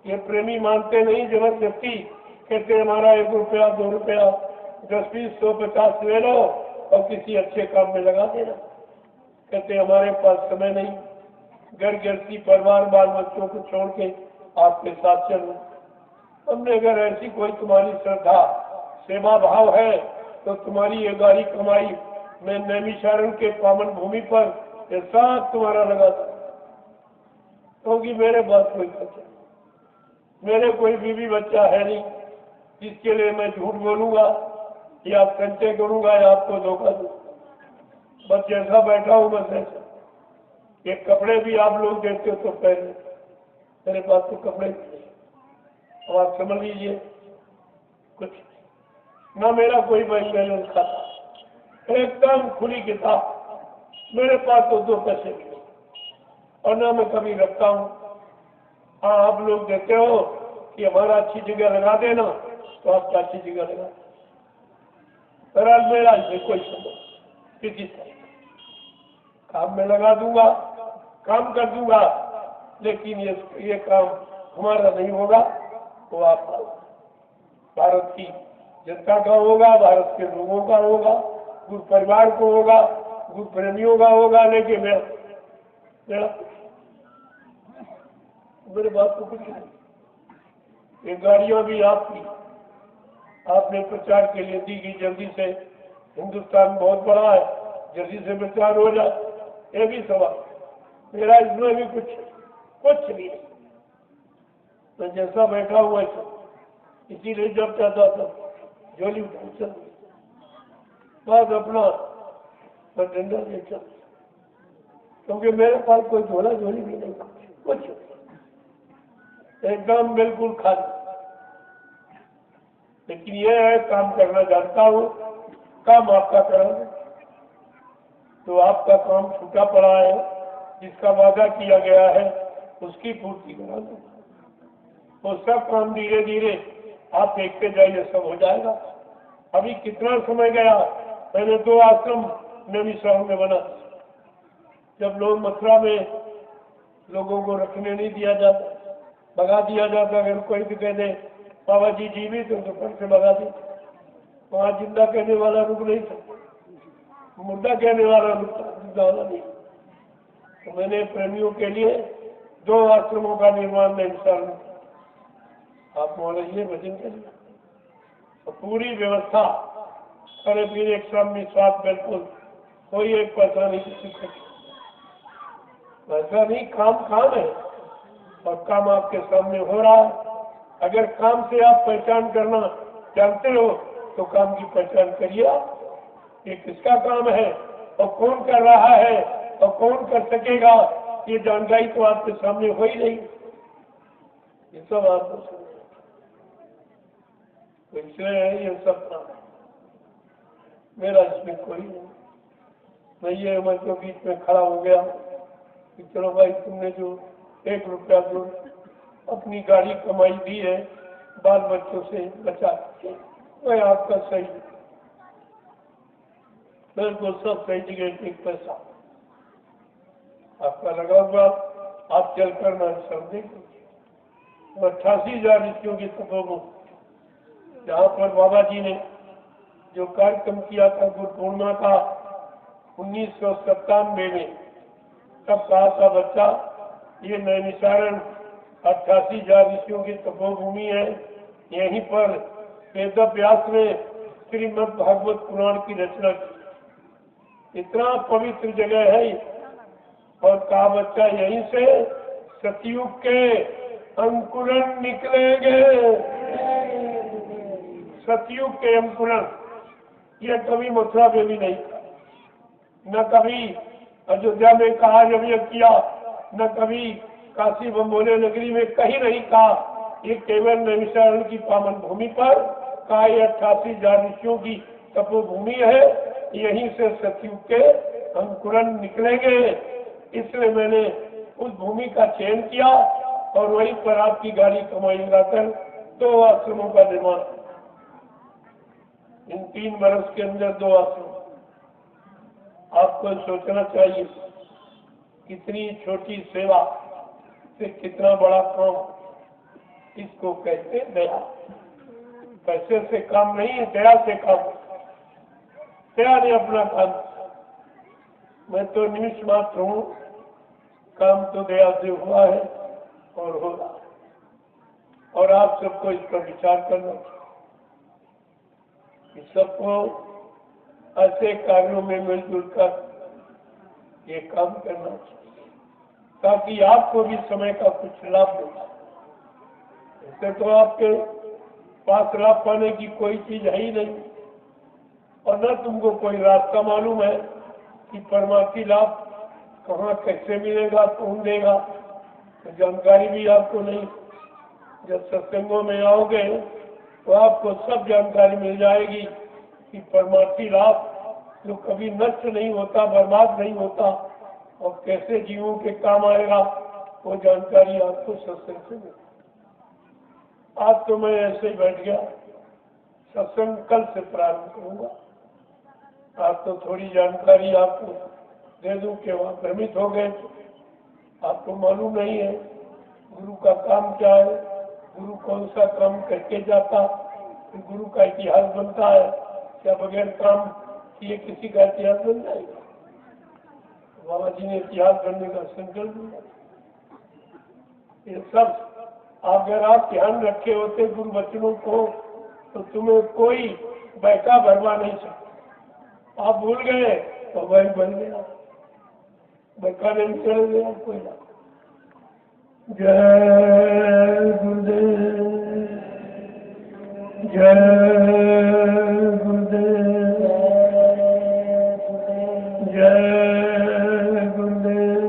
ये प्रेमी मानते नहीं, जबरदस्ती कहते हमारा 1 रुपया 2 रुपया 10 20 100 50 ले लो और किसी अच्छे काम में लगा देना। कहते हमारे पास समय नहीं, घर गृहस्थी परिवार बाल बच्चों को छोड़ के आपके साथ चलूं। हमने अगर ऐसी कोई तुम्हारी श्रद्धा सेवा भाव है तो तुम्हारी ये गाड़ी कमाई मैं नैमिषारण्य के पावन भूमि पर ये साथ तुम्हारा लगा था, क्योंकि मेरे पास कोई खर्चा, मेरे कोई बीवी बच्चा है नहीं जिसके लिए मैं झूठ बोलूंगा या संचय करूंगा या आपको धोखा दूंगा। बस जैसा बैठा हूं बस ऐसा। ये कपड़े भी आप लोग देते हो तो पहले, मेरे पास तो कपड़े नहीं। अब आप समझ लीजिए, कुछ ना मेरा कोई बैंक बैलेंस खाता, एकदम खुली किताब। मेरे पास तो 2 पैसे भी नहीं और ना मैं कभी रखता हूँ। हाँ, आप लोग देते हो कि हमारा अच्छी जगह लगा देना, तो आपका अच्छी जगह लगा। बहरहाल मेरा इससे कोई संबंध किसी तरह, काम में लगा दूंगा, काम कर दूंगा, लेकिन ये काम हमारा नहीं होगा, वो आप भारत की जनता का होगा, भारत के लोगों का होगा, गुरु परिवार को होगा, गुरु प्रेमियों का होगा, लेकिन मेरे बात को कुछ नहीं। ये गाड़ियां भी आपकी, आपने प्रचार के लिए दी कि जल्दी से, हिंदुस्तान बहुत बड़ा है, जल्दी से प्रचार हो जाए। ये भी सवाल, मेरा इसमें भी कुछ भी नहीं। तो जैसा बैठा हुआ है, इसीलिए जब चाहता था झोली उठा चल, बस अपना डंडा ले चल, क्योंकि मेरे पास कोई झोला झोली भी नहीं, कुछ एकदम बिल्कुल खाली। लेकिन यह है, काम करना जानता हूँ, काम आपका कराना, तो आपका काम छूटा पड़ा है, जिसका वादा किया गया है उसकी पूर्ति करा दो। तो सब काम धीरे धीरे आप देखते जाइए, सब हो जाएगा। अभी कितना समय गया, मैंने 2 आश्रम नैमिषारण्य में बना। जब लोग मथुरा में लोगों को रखने नहीं दिया जाता, भगा दिया जाता, अगर कोई भी कह दे बाबा जी जीवित हो तो घर से भगा दी। वहाँ जिंदा कहने वाला रुक नहीं सकता, मुर्दा कहने वाला रुकता नहीं। तो मैंने प्रेमियों के लिए 2 आश्रमों का निर्माण नैमिषारण्य में, आप वहाँ रहिए, भजन करिए, तो पूरी व्यवस्था करे, फिर एक श्रम निस्वार्थ, बिल्कुल कोई एक पैसा नहीं किसी को, पैसा नहीं, काम है और काम आपके सामने हो रहा है। अगर काम से आप पहचान करना जानते हो तो काम की पहचान करिए आप, ये किसका काम है और कौन कर रहा है और कौन कर सकेगा, ये जानकारी तो आपके सामने हो ही नहीं। ये सब आपको तो इसलिए है ये सब काम, मेरा इसमें कोई नहीं। ये मैं तो बीच में खड़ा हो गया कि चलो भाई, तुमने जो 1 रुपया जो अपनी गाड़ी कमाई दी है बाल बच्चों से बचा के, वह आपका सही, बिल्कुल सब सही जगह, 1 पैसा आपका लगा हुआ, आप चलकर ना समझे। 88,000 ऋषियों की तपोभूमि, जहाँ पर बाबा जी ने जो कार्यक्रम किया था गुरु पूर्णिमा का 1997 में, तब कहा था बच्चा ये नैमिषारण्य 88,000 ऋषियों की तपोभूमि है, यहीं पर वेद व्यास ने श्रीमद् भागवत पुराण की रचना की। इतना पवित्र जगह है, और कहा बच्चा यहीं से सतयुग के अंकुरण निकलेंगे। सतयुग के अंकुरण, यह कभी मथुरा में भी नहीं था, न कभी अयोध्या में कहा जब यह किया, न कभी काशी बम्बोले नगरी में कहीं नहीं कहा। ये केवल नैमिषारण्य की पावन भूमि पर कहा, यह 88,000 ऋषियों की तपोभूमि है, यहीं से सतयुग के अंकुरण निकलेंगे। इसलिए मैंने उस भूमि का चयन किया और वहीं पर आपकी गाड़ी कमाई लगाकर 2 आश्रमों का निर्माण, इन 3 वर्ष के अंदर 2 आश्रम। आपको सोचना चाहिए कितनी छोटी सेवा से कितना बड़ा काम, इसको कहते दया। पैसे से काम नहीं है, दया से काम। दया ने अपना काम, मैं तो निमिष मात्र हूँ, काम तो दया से हुआ है और हो रहा है। और आप सबको इस पर विचार करना चाहिए, इस सबको ऐसे कार्यों में मिलजुल कर ये काम करना चाहिए, ताकि आपको भी समय का कुछ लाभ मिले। ऐसे तो आपके पास लाभ पाने की कोई चीज है ही नहीं, और न तुमको कोई रास्ता मालूम है कि परमार्थी लाभ कहाँ कैसे मिलेगा, कौन देगा, तो जानकारी भी आपको नहीं। जब सत्संगों में आओगे तो आपको सब जानकारी मिल जाएगी कि परमार्थी लाभ जो कभी नष्ट नहीं होता, बर्बाद नहीं होता, और कैसे जीवों के काम आएगा, वो जानकारी आपको सत्संग से मिलेगी। आज तो मैं ऐसे ही बैठ गया, सत्संग कल से प्रारंभ करूंगा। आज तो थोड़ी जानकारी आपको दे दूं कि वहाँ भ्रमित हो गए, आपको मालूम नहीं है गुरु का काम क्या है, गुरु कौन सा काम करके जाता, गुरु का इतिहास बनता है क्या? बगैर काम किए किसी का इतिहास बन जाएगा? बाबा जी ने इतिहास बनने का संकल्प लिया। ये सब अगर आप ध्यान रखे होते गुरु वचनों को, तो तुम्हें कोई बैठा भरवा नहीं सकता। आप भूल गए तो वही बन गया। बरखाने में चले गए आप कोई ना। जय गुरुदेव, जय गुरुदेव, जय गुरुदेव,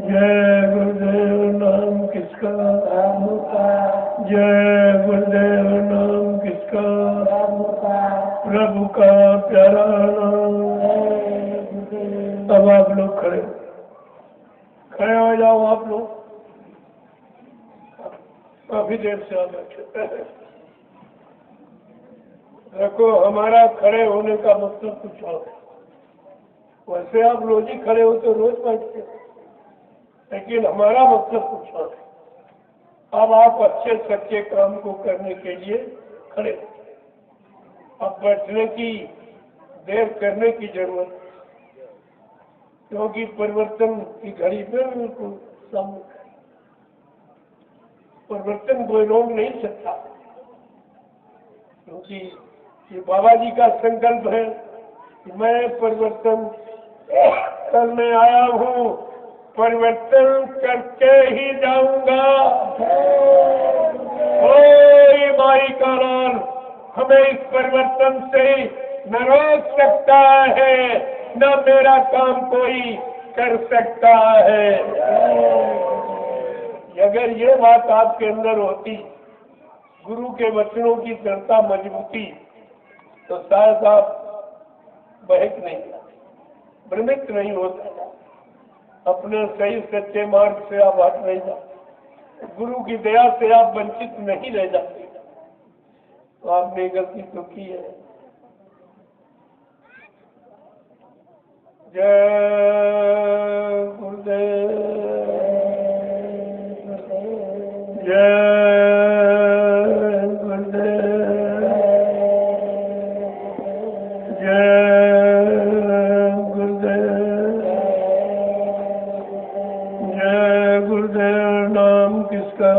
जय गुरुदेव। नाम किसका? जय गुरुदेव। नाम किसका? प्रभु का प्यारा नाम। अब आप लोग खड़े हो जाओ। आप लोग काफी देर से आप बैठे। देखो, हमारा खड़े होने का मतलब कुछ और है। वैसे आप रोज ही खड़े हो तो रोज बैठते, लेकिन हमारा मतलब कुछ और है। अब आप अच्छे सच्चे काम को करने के लिए खड़े हो। अब बैठने की देर करने की जरूरत है, क्योंकि परिवर्तन की घड़ी में बिल्कुल सामने परिवर्तन कोई रोक नहीं सकता, क्योंकि ये बाबा जी का संकल्प है कि मैं परिवर्तन करने आया हूँ, परिवर्तन करके ही जाऊंगा। कोई माई का नाम हमें इस परिवर्तन से न रोक सकता है, न मेरा काम कोई कर सकता है। अगर ये बात आपके अंदर होती, गुरु के वचनों की दृढ़ता मजबूती, तो शायद आप बहक नहीं, भ्रमित नहीं होता, अपने सही सच्चे मार्ग से आप हट नहीं जाते, गुरु की दया से आप वंचित नहीं रह जाते। तो आपने गलती तो की है। जय गुरुदेव, जय गुरुदेव, जय गुरुदेव, जय गुरुदेव। नाम किसका?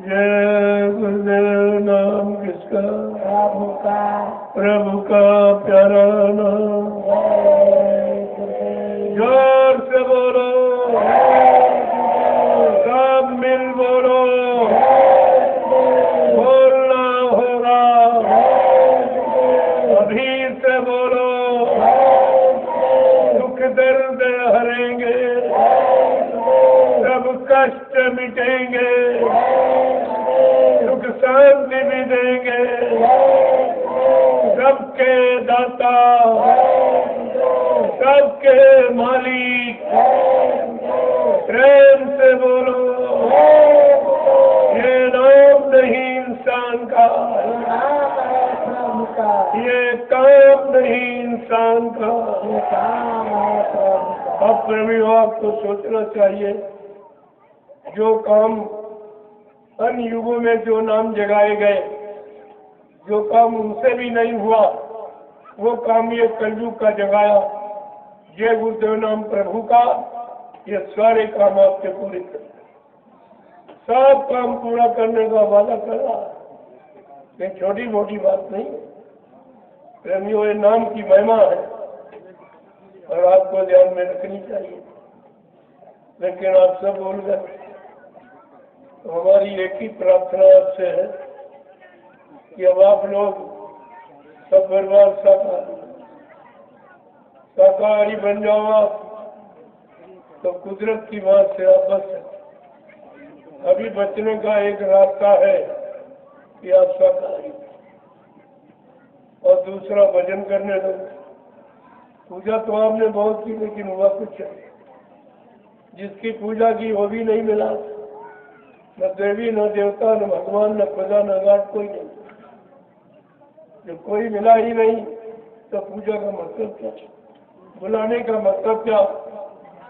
जय गुरुदेव। नाम किसका? प्रभु का प्यारा नाम। जोर से बोलो, सब मिल बोलो, बोलना होगा, अभी से बोलो। दुख दर्द हरेंगे, सब कष्ट मिटेंगे, सुख शांति भी देंगे, सबके दाता, सबके मालिक। प्रेम से बोलो, ये नाम नहीं इंसान का, ये काम नहीं इंसान का। अब प्रेमियों, आपको सोचना चाहिए, जो काम अन्य युगों में जो नाम जगाए गए, जो काम उनसे भी नहीं हुआ, वो काम ये कलयुग का जगाया। ये गुरुदेव नाम प्रभु का, ये सारे काम आपके पूरे कर, सब काम पूरा करने का वादा कर रहा है। ये छोटी मोटी बात नहीं है प्रेमियों, ये नाम की महिमा है और आपको ध्यान में रखनी चाहिए। लेकिन आप सब बोल गए, तो हमारी एक ही प्रार्थना आपसे है कि अब आप लोग सब बर्बाद शाकाहारी बन जाओ आप, तो कुदरत की बात से आप बच सकते। अभी बचने का एक रास्ता है कि आप शाकाहारी, और दूसरा भजन करने दो। पूजा तो आपने बहुत की, लेकिन हुआ कुछ है। जिसकी पूजा की वो भी नहीं मिला, न देवी न देवता न भगवान न खुदा न गाट, कोई नहीं। जब कोई मिला ही नहीं तो पूजा का मतलब क्या, बुलाने का मतलब क्या?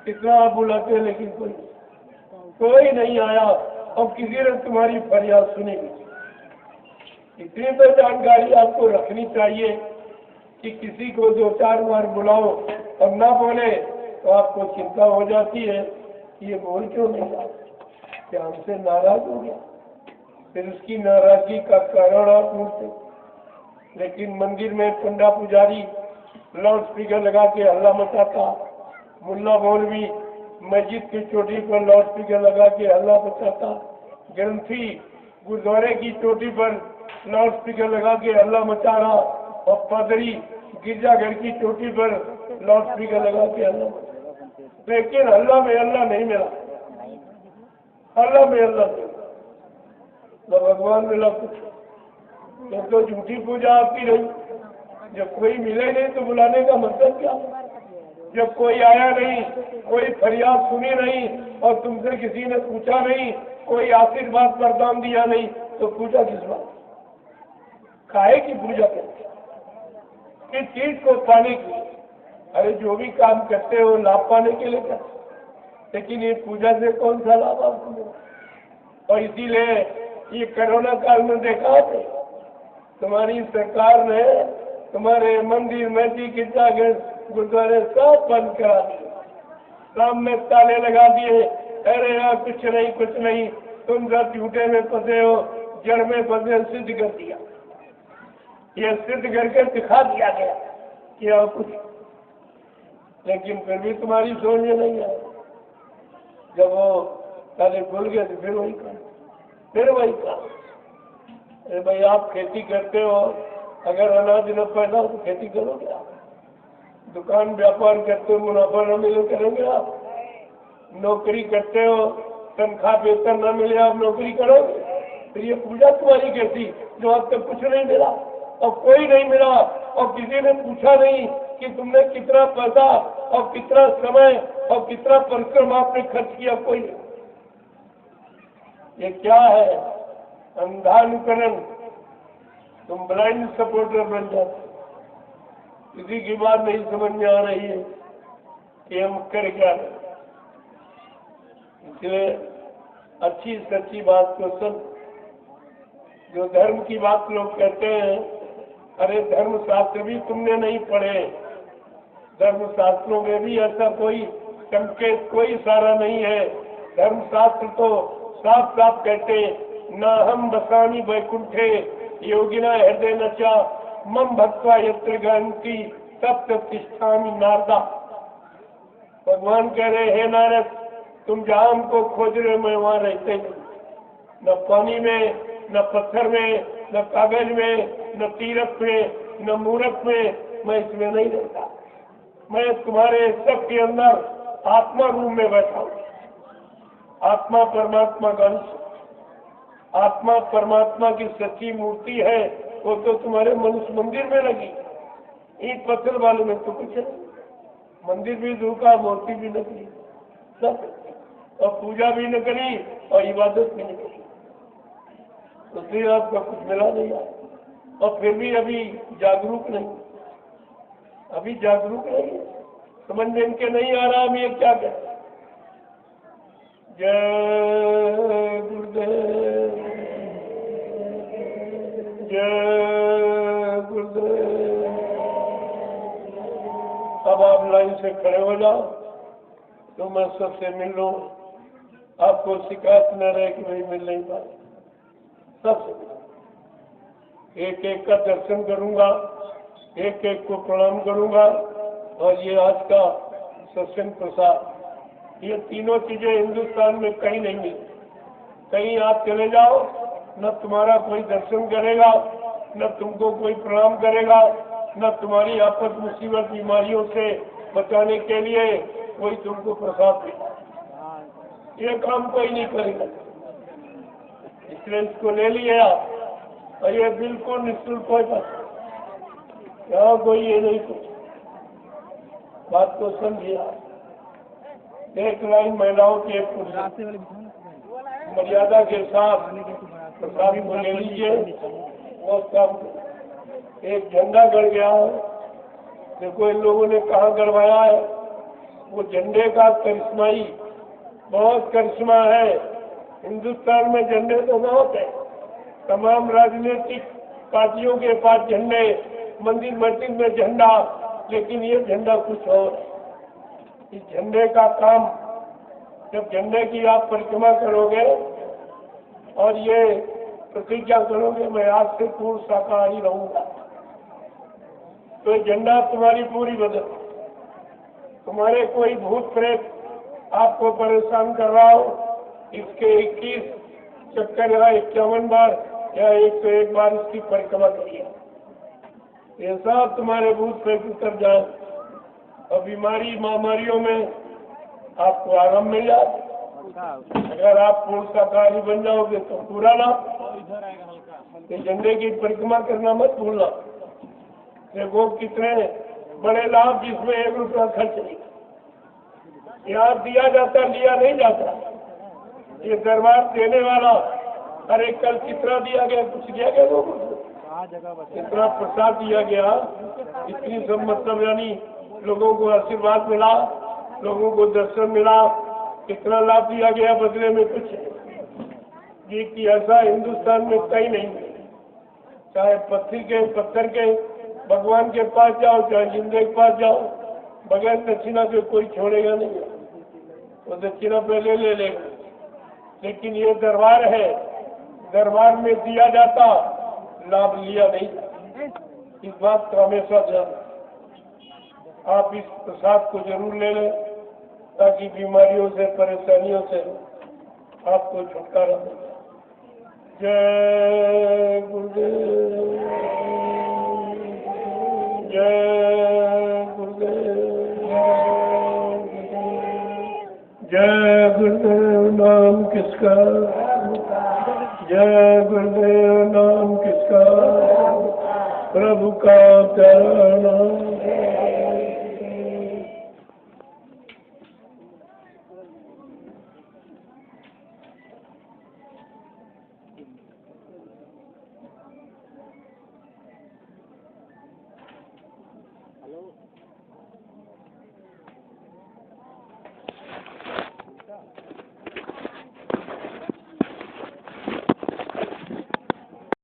कितना आप बुलाते हैं लेकिन कोई नहीं आया, और किसी ने तुम्हारी फरियाद सुनी। इतनी तो जानकारी आपको रखनी चाहिए कि किसी को 2-4 बार बुलाओ और ना बोले तो आपको चिंता हो जाती है कि ये बोल क्यों नहीं रहा, क्या हमसे नाराज हो गया। फिर उसकी नाराजगी का कारण आप ढूंढते। लेकिन मंदिर में पंडा पुजारी लाउड स्पीकर लगा के हल्ला मचाता, मुल्ला मौलवी मस्जिद की चोटी पर लाउड स्पीकर लगा के हल्ला मचाता, ग्रंथी गुरुद्वारे की चोटी पर लाउड स्पीकर लगा के हल्ला मचा रहा, और पादरी गिरजाघर की चोटी पर लाउड स्पीकर लगा के हल्ला मचा। लेकिन हल्ला में अल्लाह नहीं मिला, अल्लाह में अल्लाह नहीं मिला, न भगवान मिला कुछ। जब तो झूठी पूजा आपकी रही, जब कोई मिले नहीं तो बुलाने का मतलब क्या? जब कोई आया नहीं, कोई फरियाद सुनी नहीं, और तुमसे किसी ने पूछा नहीं, कोई आशीर्वाद वरदान दिया नहीं, तो पूजा किस बात? काहे की पूजा करते? किस चीज को पाने के लिए? अरे जो भी काम करते हो लाभ पाने के लिए करते, लेकिन ये पूजा से कौन सा लाभ आपको मिला? और इसीलिए ये कोरोना काल में देखा है, तुम्हारी सरकार ने तुम्हारे मंदिर मस्जिद गिरजाघर गुरुद्वारे सब बंद करा दिए, शाम में ताले लगा दिए। अरे यार कुछ नहीं, तुम सब झूठे में फंसे हो, जड़ में फंसे, सिद्ध कर दिया। ये सिद्ध करके दिखा दिया गया कि और कुछ, लेकिन फिर भी तुम्हारी सोच में नहीं है। जब वो ताले खुल गए तो फिर वही काम। अरे भाई आप खेती करते हो, अगर अनाज न पैदा हो तो खेती करोगे आप? दुकान व्यापार करते हो, मुनाफा न मिले करेंगे आप? नौकरी करते हो, तनख्वाह वेतन न मिले आप नौकरी करोगे? फिर ये पूजा तुम्हारी कैसी, जो अब तक कुछ नहीं मिला और कोई नहीं मिला, और किसी ने पूछा नहीं कि तुमने कितना पैसा और कितना समय और कितना परिश्रम आपने खर्च किया? कोई नहीं। ये क्या है? अंधानुकरण। तुम ब्लाइंड सपोर्टर बन जाते, किसी की बात नहीं समझ में आ रही है कि हम कर क्या रहे। इसलिए अच्छी सच्ची बात को सुन। जो धर्म की बात लोग कहते हैं, अरे धर्म शास्त्र भी तुमने नहीं पढ़े, धर्म शास्त्रों में भी ऐसा कोई संकेत, कोई इशारा नहीं है। धर्म शास्त्र तो साफ साफ कहते, न हम बसानी वैकुंठे योगिना हृदय नचा मम भक्त्वा यत्र गहन्ति तब तिष्ठामि नारदा। भगवान कह रहे, हे नारद, तुम जहाँ हमको खोज रहे हो मैं वहाँ रहते नहीं, न पानी में, न पत्थर में, न कागज में, न तीरथ में, न मूरत में, मैं इसमें नहीं रहता। मैं तुम्हारे सबके अंदर आत्मा रूप में बैठा हूँ। आत्मा परमात्मा का अंश, आत्मा परमात्मा की सच्ची मूर्ति है, वो तो तुम्हारे मनुष्य मंदिर में लगी। ईंट पत्थर वाले में तो कुछ नहीं, मंदिर भी धोखा, मूर्ति भी नकली, सब, और पूजा भी न करी और इबादत भी न करी, उससे आपका कुछ मिला नहीं है। और फिर भी अभी जागरूक नहीं, अभी जागरूक नहीं है, समझ में इनके नहीं आ रहा हम ये क्या करें। जय गुरुदेव, जय गुरुदेव। अब आप लाइन से खड़े हो जाओ तो मैं सबसे मिल लूँ, आपको शिकायत न रहे कि भाई मिल नहीं पाए। सबसे एक एक का दर्शन करूंगा, एक एक को प्रणाम करूंगा, और ये आज का सत्संग प्रसाद, ये तीनों चीजें हिंदुस्तान में कहीं नहीं मिली। कहीं आप चले जाओ, न तुम्हारा कोई दर्शन करेगा, न तुमको कोई प्रणाम करेगा, न तुम्हारी आपद मुसीबत बीमारियों से बचाने के लिए कोई तुमको प्रसाद देगा। ये काम कोई नहीं करेगा। इसलिए इसको ले लिए आप, और ये बिल्कुल निःशुल्क कोई बात, यहाँ कोई ये नहीं कुछ बात को समझिए आप। एक लाइन महिलाओं के मर्यादा के साथ प्रसाद को ले लीजिए। वो सब एक झंडा गड़ गया है, देखो इन लोगों ने कहाँ गड़वाया है। वो झंडे का करिश्माई, बहुत करिश्मा है। हिंदुस्तान में झंडे तो बहुत है, तमाम राजनीतिक पार्टियों के पास झंडे, मंदिर मस्जिद में झंडा, लेकिन ये झंडा कुछ और है। इस झंडे का काम, जब झंडे की आप परिक्रमा करोगे और ये प्रतिज्ञा करोगे मैं आज से पूर्ण शाकाहारी रहूंगा, तो झंडा तुम्हारी पूरी बदल। तुम्हारे कोई भूत प्रेत आपको परेशान कर रहा हो, इसके 21 चक्कर या 51 बार या 101 बार इसकी परिक्रमा करिए। ये सब तुम्हारे भूत प्रेत उतर जाए और बीमारी महामारियों में आपको आराम मिल जाए। अगर आप पूर्ण शाकाहारी बन जाओगे तो पूरा लाभ। ये झंडे की परिक्रमा करना मत भूलना। देखो कितने बड़े लाभ जिसमें 1 रुपया खर्च नहीं। यहाँ दिया जाता, लिया नहीं जाता। ये दरबार देने वाला, अरे कल कितना दिया गया, कुछ दिया गया लोगों को, इतना प्रसाद दिया गया, इतनी सब मतलब यानी लोगों को आशीर्वाद मिला, लोगों को दर्शन मिला, कितना लाभ दिया गया, बदले में कुछ ये कि ऐसा हिंदुस्तान में कहीं नहीं है। चाहे पत्थर के भगवान के पास जाओ, चाहे जिंदे के पास जाओ, बगैर दक्षिणा के कोई छोड़ेगा नहीं। तो दक्षिणा पहले ले लेगा। लेकिन ये दरबार है, दरबार में दिया जाता, लाभ लिया नहीं। इस बात का हमेशा ध्यान। आप इस प्रसाद को जरूर ले लें ताकि बीमारियों से, परेशानियों से आपको छुटकारा मिले। जय गुरुदेव, जय गुरुदेव, जय गुरुदेव। नाम किसका, जय गुरुदेव। नाम किसका, प्रभु का प्यारा नाम।